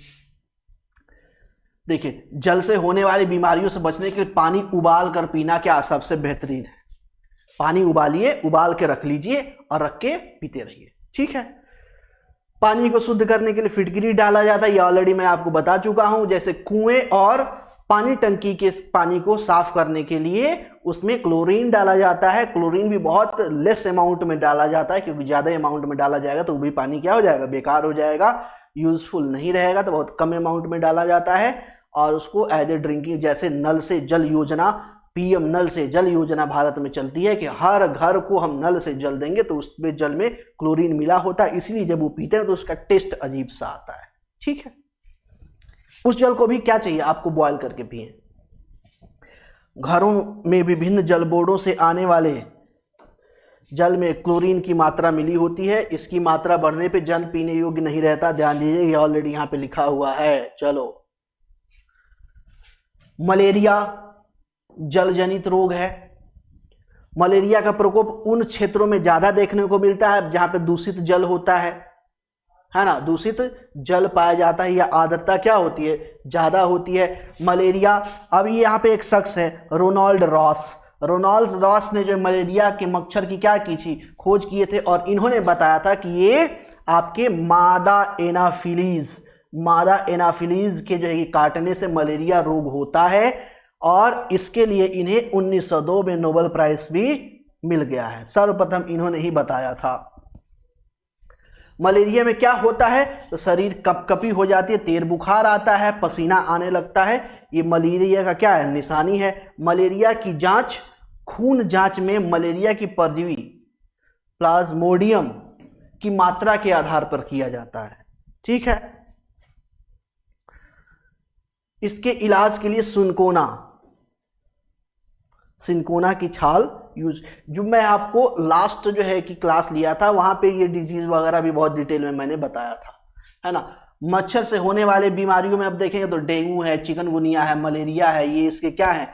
देखिए, जल से होने वाली बीमारियों से बचने के लिए पानी उबाल कर पीना क्या सबसे बेहतरीन है। पानी उबालिए, उबाल के रख लीजिए और रख के पीते रहिए, ठीक है। पानी को शुद्ध करने के लिए फिटकरी डाला जाता है, ये ऑलरेडी मैं आपको बता चुका हूं। जैसे कुएं और पानी टंकी के पानी को साफ करने के लिए उसमें क्लोरीन डाला जाता है। क्लोरीन भी बहुत लेस अमाउंट में डाला जाता है, क्योंकि ज्यादा अमाउंट में डाला जाएगा तो वो भी पानी क्या हो जाएगा, बेकार हो जाएगा, यूजफुल नहीं रहेगा। तो बहुत कम अमाउंट में डाला जाता है और उसको एज ए ड्रिंकिंग, जैसे नल से जल योजना, पीएम नल से जल योजना भारत में चलती है कि हर घर को हम नल से जल देंगे, तो उसमें जल में क्लोरीन मिला होता है, इसलिए जब वो पीते हैं तो उसका टेस्ट अजीब सा आता है, ठीक है। उस जल को भी क्या चाहिए आपको, बॉयल करके पिए। घरों में विभिन्न जल बोर्डों से आने वाले जल में क्लोरीन की मात्रा मिली होती है। इसकी मात्रा बढ़ने पे जल पीने योग्य नहीं रहता, ध्यान दीजिए, ये ऑलरेडी यहां पे लिखा हुआ है। चलो, मलेरिया जल जनित रोग है। मलेरिया का प्रकोप उन क्षेत्रों में ज्यादा देखने को मिलता है जहां पे दूषित जल होता है ना, दूषित जल पाया जाता है या आर्द्रता क्या होती है, ज्यादा होती है। मलेरिया, अब यहाँ पे एक शख्स है रोनाल्ड रॉस ने जो मलेरिया के मच्छर की क्या की थी, खोज किए थे, और इन्होंने बताया था कि ये आपके मादा एनाफिलीज के जो है काटने से मलेरिया रोग होता है, और इसके लिए इन्हें 1902 में नोबेल प्राइज भी मिल गया है। सर्वप्रथम इन्होंने ही बताया था। मलेरिया में क्या होता है, तो शरीर कपकपी हो जाती है, तेर बुखार आता है, पसीना आने लगता है। ये मलेरिया का क्या है, निशानी है। मलेरिया की जांच खून जांच में मलेरिया की परजीवी प्लाज्मोडियम की मात्रा के आधार पर किया जाता है, ठीक है। इसके इलाज के लिए सिनकोना की छाल यूज, जो मैं आपको लास्ट जो है कि क्लास लिया था वहां पे ये डिजीज वगैरह भी बहुत डिटेल में मैंने बताया था, है ना। मच्छर से होने वाले बीमारियों में अब देखेंगे तो डेंगू है, चिकनगुनिया है, मलेरिया है, ये इसके क्या है,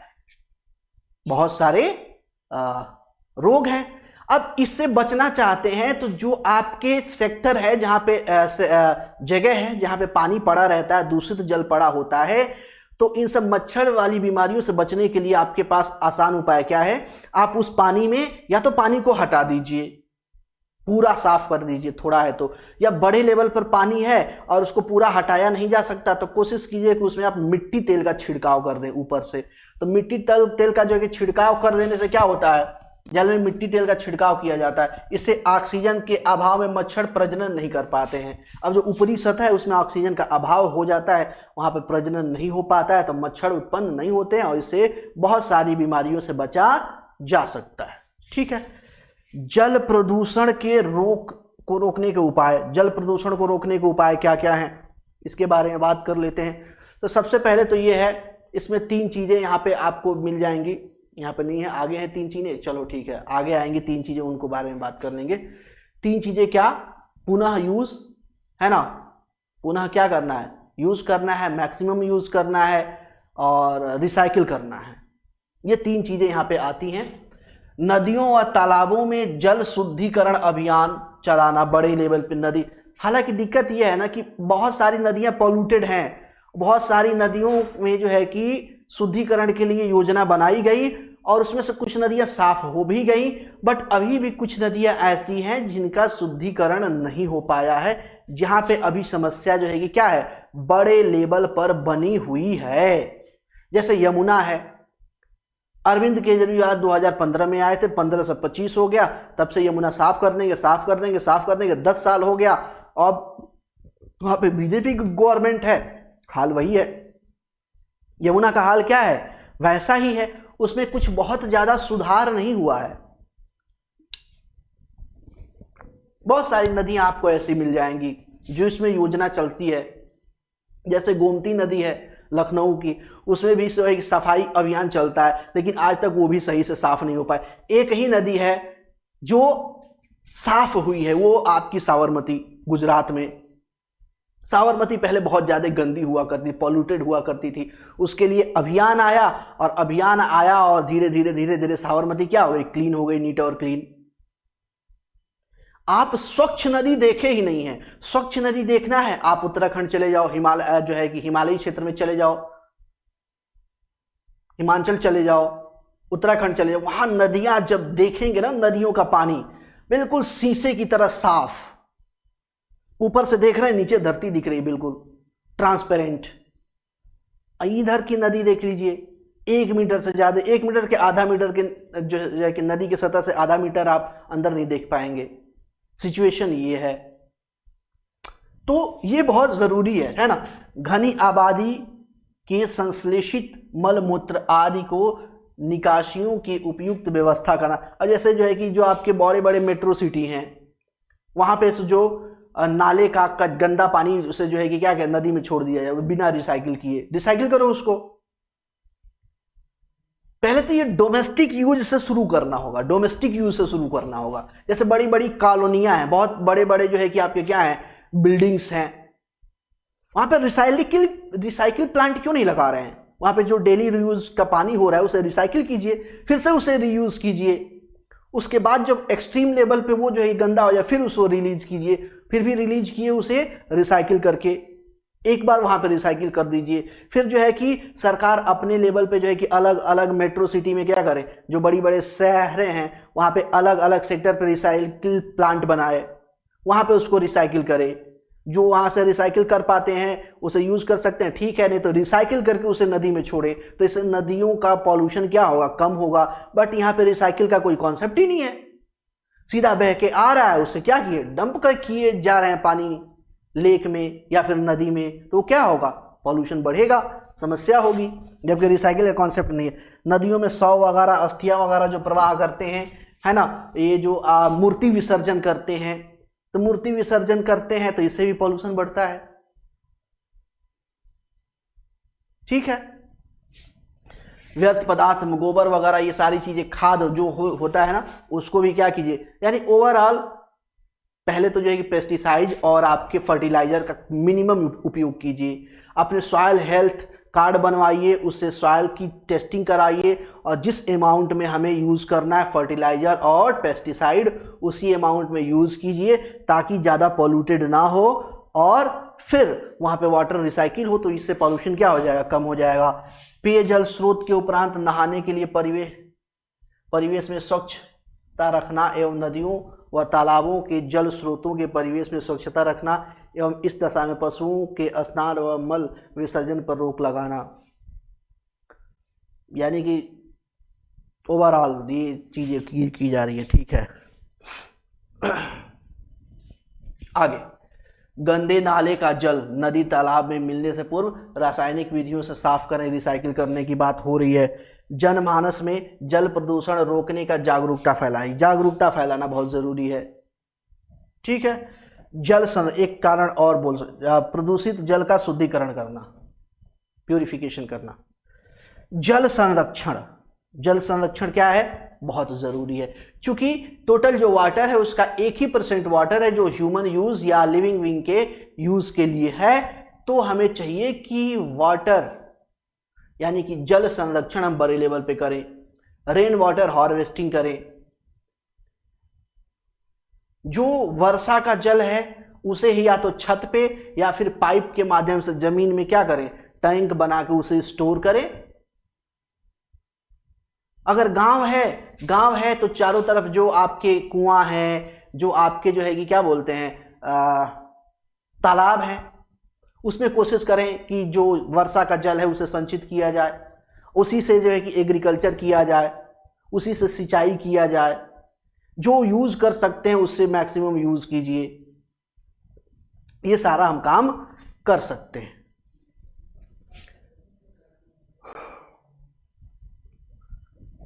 बहुत सारे रोग हैं। अब इससे बचना चाहते हैं तो जो आपके सेक्टर है, जहां पे जगह है जहां पे पानी पड़ा रहता है, दूषित जल पड़ा होता है, तो इन सब मच्छर वाली बीमारियों से बचने के लिए आपके पास आसान उपाय क्या है, आप उस पानी में या तो पानी को हटा दीजिए, पूरा साफ कर दीजिए, थोड़ा है तो, या बड़े लेवल पर पानी है और उसको पूरा हटाया नहीं जा सकता तो कोशिश कीजिए कि उसमें आप मिट्टी तेल का छिड़काव कर दें ऊपर से। तो मिट्टी तेल का जो है छिड़काव कर देने से क्या होता है, जल में मिट्टी तेल का छिड़काव किया जाता है, इससे ऑक्सीजन के अभाव में मच्छर प्रजनन नहीं कर पाते हैं। अब जो ऊपरी सतह है उसमें ऑक्सीजन का अभाव हो जाता है, वहां पर प्रजनन नहीं हो पाता है, तो मच्छर उत्पन्न नहीं होते हैं और इससे बहुत सारी बीमारियों से बचा जा सकता है, ठीक है। जल प्रदूषण को रोकने के उपाय, जल प्रदूषण को रोकने के उपाय क्या क्या हैं, इसके बारे में बात कर लेते हैं। तो सबसे पहले तो ये है, इसमें 3 चीजें यहाँ पे आपको मिल जाएंगी, यहाँ पे नहीं है, आगे है 3 चीजें, चलो ठीक है, आगे आएंगे 3 चीजें, उनको बारे में बात कर लेंगे। 3 चीजें क्या, पुनः यूज, है ना, पुनः क्या करना है, यूज करना है, मैक्सिमम यूज करना है, और रिसाइकिल करना है। ये 3 चीजें यहाँ पे आती हैं। नदियों और तालाबों में जल शुद्धिकरण अभियान चलाना, बड़े लेवल पे नदी, हालांकि दिक्कत यह है ना कि बहुत सारी नदियां पॉल्यूटेड हैं, बहुत सारी नदियों में जो है कि शुद्धिकरण के लिए योजना बनाई गई और उसमें से कुछ नदियां साफ हो भी गई, बट अभी भी कुछ नदियां ऐसी हैं जिनका शुद्धिकरण नहीं हो पाया है, जहां पे अभी समस्या जो है कि क्या है, बड़े लेवल पर बनी हुई है। जैसे यमुना है, अरविंद केजरीवाल 2015 में आए थे, 15 से 25 हो गया, तब से यमुना साफ कर देंगे 10 साल हो गया, अब वहां पे बीजेपी की गवर्नमेंट है, हाल वही है। यमुना का हाल क्या है, वैसा ही है, उसमें कुछ बहुत ज्यादा सुधार नहीं हुआ है। बहुत सारी नदियां आपको ऐसी मिल जाएंगी जो इसमें योजना चलती है, जैसे गोमती नदी है, लखनऊ की, उसमें भी एक सफाई अभियान चलता है, लेकिन आज तक वो भी सही से साफ नहीं हो पाए। एक ही नदी है जो साफ हुई है, वो आपकी साबरमती, गुजरात में। साबरमती पहले बहुत ज्यादा गंदी हुआ करती, पॉल्यूटेड हुआ करती थी, उसके लिए अभियान आया, और अभियान आया और धीरे धीरे धीरे धीरे साबरमती क्या हो गई, क्लीन हो गई, नीट और क्लीन। आप स्वच्छ नदी देखे ही नहीं है। स्वच्छ नदी देखना है, आप उत्तराखंड चले जाओ, हिमालय जो है कि हिमालयी क्षेत्र में चले जाओ, हिमाचल चले जाओ, उत्तराखंड चले जाओ, वहां नदियां जब देखेंगे ना, नदियों का पानी बिल्कुल शीशे की तरह साफ, ऊपर से देख रहे हैं नीचे धरती दिख रही है बिल्कुल ट्रांसपेरेंट। इधर की नदी देख लीजिए, 1 मीटर से ज्यादा, 1 मीटर के आधा मीटर के जो है कि नदी की सतह से आधा मीटर आप अंदर नहीं देख पाएंगे। सिचुएशन ये है, तो ये बहुत जरूरी है ना। घनी आबादी के संश्लेषित मल मूत्र आदि को निकासियों की उपयुक्त व्यवस्था करना। और जैसे जो है कि जो आपके बड़े बड़े मेट्रो सिटी हैं, वहां पे जो नाले का गंदा पानी उसे जो है कि क्या नदी में छोड़ दिया जाए बिना रिसाइकिल किए, रिसाइकिल करो उसको। पहले तो ये डोमेस्टिक यूज से शुरू करना होगा, डोमेस्टिक यूज से शुरू करना होगा। जैसे बड़ी बड़ी कॉलोनियां हैं, बहुत बड़े बड़े जो है कि आपके क्या है बिल्डिंग्स हैं, वहां पे रिसाइकिल प्लांट क्यों नहीं लगा रहे हैं? वहां पे जो डेली रीयूज का पानी हो रहा है उसे रिसाइकिल कीजिए, फिर से उसे रीयूज कीजिए, उसके बाद जब एक्सट्रीम लेवल पे वो जो है गंदा हो जाए फिर उसको रिलीज कीजिए, फिर भी रिलीज किए उसे रिसाइकिल करके, एक बार वहां पे रिसाइकिल कर दीजिए। फिर जो है कि सरकार अपने लेवल पे जो है कि अलग अलग मेट्रो सिटी में क्या करे, जो बड़ी बड़े शहरें हैं वहां पे अलग अलग सेक्टर पे रिसाइकिल प्लांट बनाए, वहां पे उसको रिसाइकिल करे। जो वहां से रिसाइकिल कर पाते हैं उसे यूज कर सकते हैं, ठीक है, नहीं तो रिसाइकिल करके उसे नदी में छोड़े, तो इससे नदियों का पॉल्यूशन क्या होगा, कम होगा। बट यहाँ पे रिसाइकिल का कोई कॉन्सेप्ट ही नहीं है, सीधा बह के आ रहा है, उसे क्या किए, डंप कर किए जा रहे हैं पानी लेक में या फिर नदी में, तो क्या होगा, पॉल्यूशन बढ़ेगा, समस्या होगी। जबकि रिसाइकिल का कॉन्सेप्ट नहीं है। नदियों में शव वगैरह, अस्थियां वगैरह जो प्रवाह करते हैं, है ना, ये जो मूर्ति विसर्जन करते हैं, तो मूर्ति विसर्जन करते हैं तो इससे भी पॉल्यूशन बढ़ता है, ठीक है। व्यर्थ पदार्थ, गोबर वगैरह, ये सारी चीजें, खाद जो होता है ना, उसको भी क्या कीजिए, यानी ओवरऑल पहले तो जो है कि पेस्टिसाइड और आपके फर्टिलाइजर का मिनिमम उपयोग कीजिए। अपने सॉइल हेल्थ कार्ड बनवाइए, उससे सॉइल की टेस्टिंग कराइए, और जिस अमाउंट में हमें यूज़ करना है फर्टिलाइजर और पेस्टिसाइड, उसी अमाउंट में यूज़ कीजिए ताकि ज़्यादा पॉल्यूटेड ना हो, और फिर वहाँ पे वाटर रिसाइकिल हो, तो इससे पॉल्यूशन क्या हो जाएगा, कम हो जाएगा। पेयजल स्रोत के उपरांत नहाने के लिए परिवेश में स्वच्छता रखना एवं नदियों व तालाबों के जल स्रोतों के परिवेश में स्वच्छता रखना एवं इस दशा में पशुओं के स्नान व मल विसर्जन पर रोक लगाना। यानी कि ओवरऑल ये चीजें की जा रही है, ठीक है। आगे, गंदे नाले का जल नदी तालाब में मिलने से पूर्व रासायनिक विधियों से साफ करें, रिसाइकिल करने की बात हो रही है। जनमानस में जल प्रदूषण रोकने का जागरूकता फैलाएं, जागरूकता फैलाना बहुत जरूरी है, ठीक है। एक कारण और बोल सकते, प्रदूषित जल का शुद्धिकरण करना, प्यूरिफिकेशन करना। जल संरक्षण, जल संरक्षण क्या है, बहुत जरूरी है, क्योंकि टोटल जो वाटर है उसका 1% वाटर है जो ह्यूमन यूज या लिविंग बीइंग के यूज के लिए है। तो हमें चाहिए कि वाटर यानी कि जल संरक्षण हम बड़े लेवल पे करें, रेन वाटर हार्वेस्टिंग करें। जो वर्षा का जल है उसे ही या तो छत पे या फिर पाइप के माध्यम से जमीन में क्या करें, टैंक बना के उसे स्टोर करें। अगर गांव है तो चारों तरफ जो आपके कुआं है, जो आपके जो है कि क्या बोलते हैं तालाब है, उसमें कोशिश करें कि जो वर्षा का जल है उसे संचित किया जाए, उसी से जो है कि एग्रीकल्चर किया जाए, उसी से सिंचाई किया जाए। जो यूज कर सकते हैं उससे मैक्सिमम यूज कीजिए, ये सारा हम काम कर सकते हैं।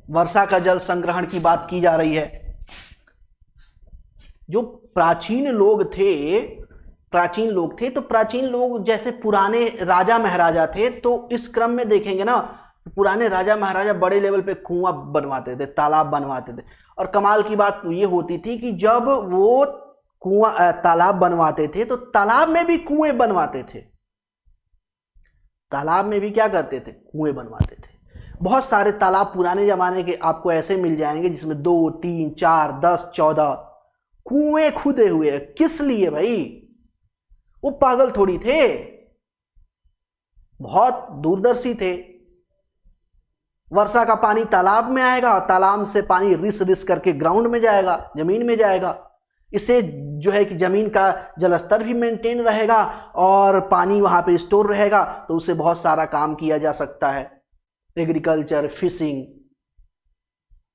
वर्षा का जल संग्रहण की बात की जा रही है। जो प्राचीन लोग थे, प्राचीन लोग थे, तो प्राचीन लोग जैसे पुराने राजा महाराजा थे, तो इस क्रम में देखेंगे ना, पुराने राजा महाराजा बड़े लेवल पे कुआं बनवाते थे, तालाब बनवाते थे। और कमाल की बात तो ये होती थी कि जब वो कुआं तालाब बनवाते थे तो तालाब में भी कुएं बनवाते थे, तालाब में भी क्या करते थे, कुएं बनवाते थे। बहुत सारे तालाब पुराने जमाने के आपको ऐसे मिल जाएंगे जिसमें 2, 3, 4, 10, 14 कुएं खुदे हुए। किस लिए भाई? वो पागल थोड़ी थे, बहुत दूरदर्शी थे। वर्षा का पानी तालाब में आएगा, तालाब से पानी रिस रिस करके ग्राउंड में जाएगा, जमीन में जाएगा। इससे जो है कि जमीन का जल स्तर भी मेंटेन रहेगा और पानी वहां पे स्टोर रहेगा, तो उससे बहुत सारा काम किया जा सकता है। एग्रीकल्चर, फिशिंग,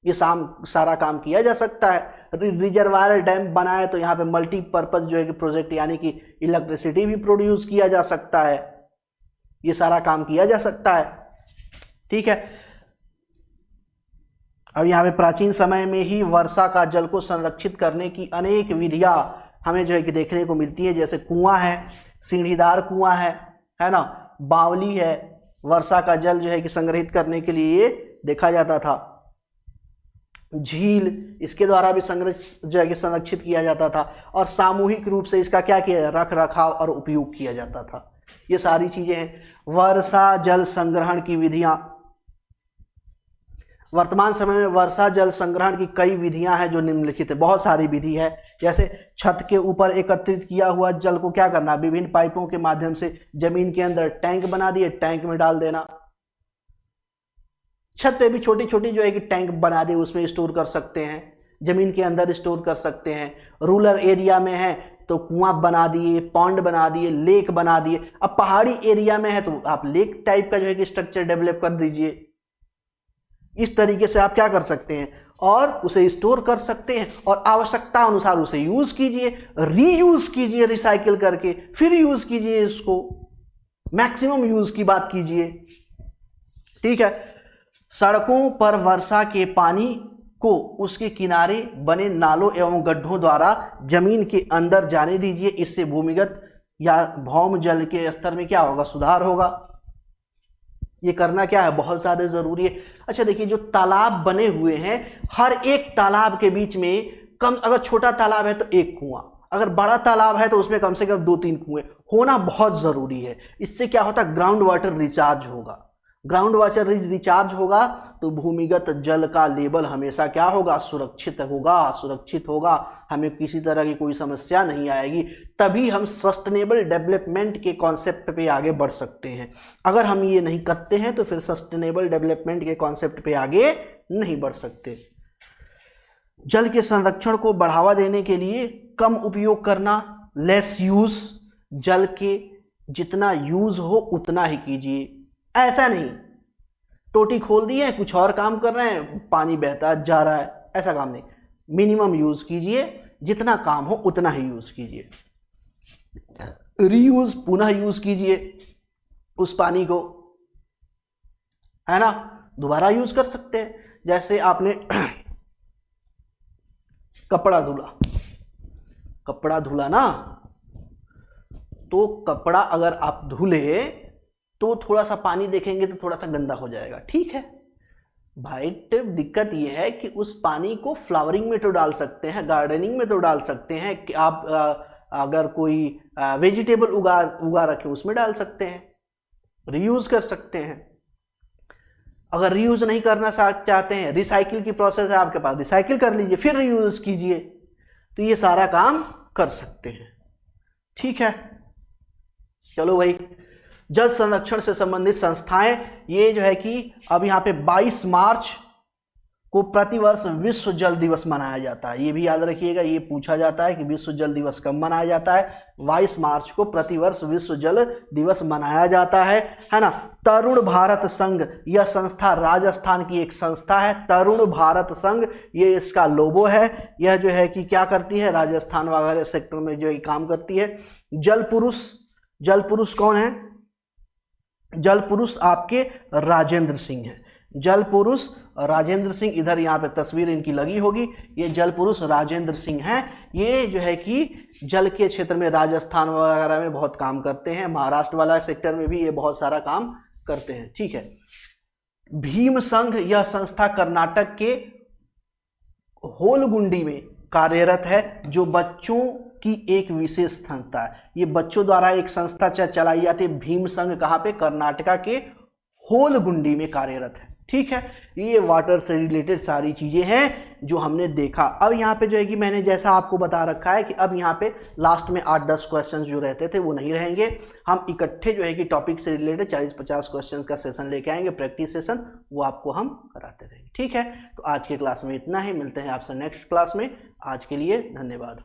ये सारा काम किया जा सकता है। रिजर्वायर डैम बनाए तो यहाँ पे मल्टीपर्पज जो है कि प्रोजेक्ट, यानी कि इलेक्ट्रिसिटी भी प्रोड्यूस किया जा सकता है, ये सारा काम किया जा सकता है। ठीक है। अब यहाँ पे प्राचीन समय में ही वर्षा का जल को संरक्षित करने की अनेक विधियां हमें जो है कि देखने को मिलती है। जैसे कुआं है, सीढ़ीदार कुआं है ना, बावली है, वर्षा का जल जो है कि संग्रहित करने के लिए देखा जाता था। झील, इसके द्वारा भी जो है कि संरक्षित किया जाता था। और सामूहिक रूप से इसका क्या किया, रख रखाव और उपयोग किया जाता था। ये सारी चीजें हैं वर्षा जल संग्रहण की विधियां। वर्तमान समय में वर्षा जल संग्रहण की कई विधियां हैं जो निम्नलिखित है। बहुत सारी विधि है। जैसे छत के ऊपर एकत्रित किया हुआ जल को क्या करना, विभिन्न पाइपों के माध्यम से जमीन के अंदर टैंक बना दिए, टैंक में डाल देना। छत पे भी छोटी छोटी जो है कि टैंक बना दिए, उसमें स्टोर कर सकते हैं, जमीन के अंदर स्टोर कर सकते हैं। रूरल एरिया में है तो कुआं बना दिए, पॉन्ड बना दिए, लेक बना दिए। अब पहाड़ी एरिया में है तो आप लेक टाइप का जो है कि स्ट्रक्चर डेवलप कर दीजिए। इस तरीके से आप क्या कर सकते हैं, और उसे स्टोर कर सकते हैं और आवश्यकता अनुसार उसे यूज कीजिए, रीयूज कीजिए, रिसाइकिल करके फिर यूज कीजिए, इसको मैक्सिमम यूज की बात कीजिए। ठीक है। सड़कों पर वर्षा के पानी को उसके किनारे बने नालों एवं गड्ढों द्वारा जमीन के अंदर जाने दीजिए। इससे भूमिगत या भौम जल के स्तर में क्या होगा, सुधार होगा। ये करना क्या है, बहुत ज्यादा जरूरी है। अच्छा देखिए, जो तालाब बने हुए हैं, हर एक तालाब के बीच में कम, अगर छोटा तालाब है तो एक कुआं, अगर बड़ा तालाब है तो उसमें कम से कम 2-3 कुएं होना बहुत जरूरी है। इससे क्या होता है, ग्राउंड वाटर रिचार्ज होगा। ग्राउंड वाटर रिचार्ज होगा तो भूमिगत जल का लेवल हमेशा क्या होगा, सुरक्षित होगा। हमें किसी तरह की कोई समस्या नहीं आएगी। तभी हम सस्टेनेबल डेवलपमेंट के कॉन्सेप्ट पे आगे बढ़ सकते हैं। अगर हम ये नहीं करते हैं तो फिर सस्टेनेबल डेवलपमेंट के कॉन्सेप्ट पे आगे नहीं बढ़ सकते। जल के संरक्षण को बढ़ावा देने के लिए कम उपयोग करना, लेस यूज, जल के जितना यूज हो उतना ही कीजिए। ऐसा नहीं टोटी खोल दी है, कुछ और काम कर रहे हैं, पानी बहता जा रहा है, ऐसा काम नहीं। मिनिमम यूज कीजिए, जितना काम हो उतना ही यूज कीजिए। रीयूज, पुनः यूज कीजिए उस पानी को, है ना, दोबारा यूज कर सकते हैं। जैसे आपने कपड़ा धुला ना, तो कपड़ा अगर आप धुले तो थोड़ा सा पानी देखेंगे तो थोड़ा सा गंदा हो जाएगा, ठीक है भाई। दिक्कत यह है कि उस पानी को फ्लावरिंग में तो डाल सकते हैं, गार्डनिंग में तो डाल सकते हैं कि आप अगर कोई वेजिटेबल उगा रखे उसमें डाल सकते हैं, रीयूज कर सकते हैं। अगर रीयूज नहीं करना चाहते हैं, रिसाइकिल की प्रोसेस है आपके पास, रिसाइकिल कर लीजिए, फिर रीयूज कीजिए, तो ये सारा काम कर सकते हैं। ठीक है, चलो भाई। जल संरक्षण से संबंधित संस्थाएं, ये जो है कि अब यहाँ पे 22 मार्च को प्रतिवर्ष विश्व जल दिवस मनाया जाता है। ये भी याद रखिएगा, ये पूछा जाता है कि विश्व जल दिवस कब मनाया जाता है। 22 मार्च को प्रतिवर्ष विश्व जल दिवस मनाया जाता है ना। तरुण भारत संघ, यह संस्था राजस्थान की एक संस्था है, तरुण भारत संघ, ये इसका लोगो है। यह जो है कि क्या करती है, राजस्थान वगैरह सेक्टर में जो है काम करती है। जल पुरुष कौन है, जल पुरुष आपके राजेंद्र सिंह है। जल पुरुष राजेंद्र सिंह, इधर यहाँ पे तस्वीर इनकी लगी होगी, ये जल पुरुष राजेंद्र सिंह हैं। ये जो है कि जल के क्षेत्र में राजस्थान वगैरह में बहुत काम करते हैं, महाराष्ट्र वाला सेक्टर में भी ये बहुत सारा काम करते हैं। ठीक है। भीम संघ यह संस्था कर्नाटक के होलगुंडी में कार्यरत है, जो बच्चों की एक विशेष संस्था है। ये बच्चों द्वारा एक संस्था चलाई जाती है। भीम संघ कहाँ पे? कर्नाटका के होलगुंडी में कार्यरत है। ठीक है। ये वाटर से रिलेटेड सारी चीजें हैं जो हमने देखा। अब यहाँ पे जो है कि मैंने जैसा आपको बता रखा है कि अब यहाँ पे लास्ट में 8-10 क्वेश्चंस जो रहते थे वो नहीं रहेंगे। हम इकट्ठे जो है कि टॉपिक से रिलेटेड 40-50 क्वेश्चंस का सेशन लेके आएंगे, प्रैक्टिस सेशन, वो आपको हम कराते रहेंगे। ठीक है। तो आज के क्लास में इतना ही, मिलते हैं आपसे नेक्स्ट क्लास में। आज के लिए धन्यवाद।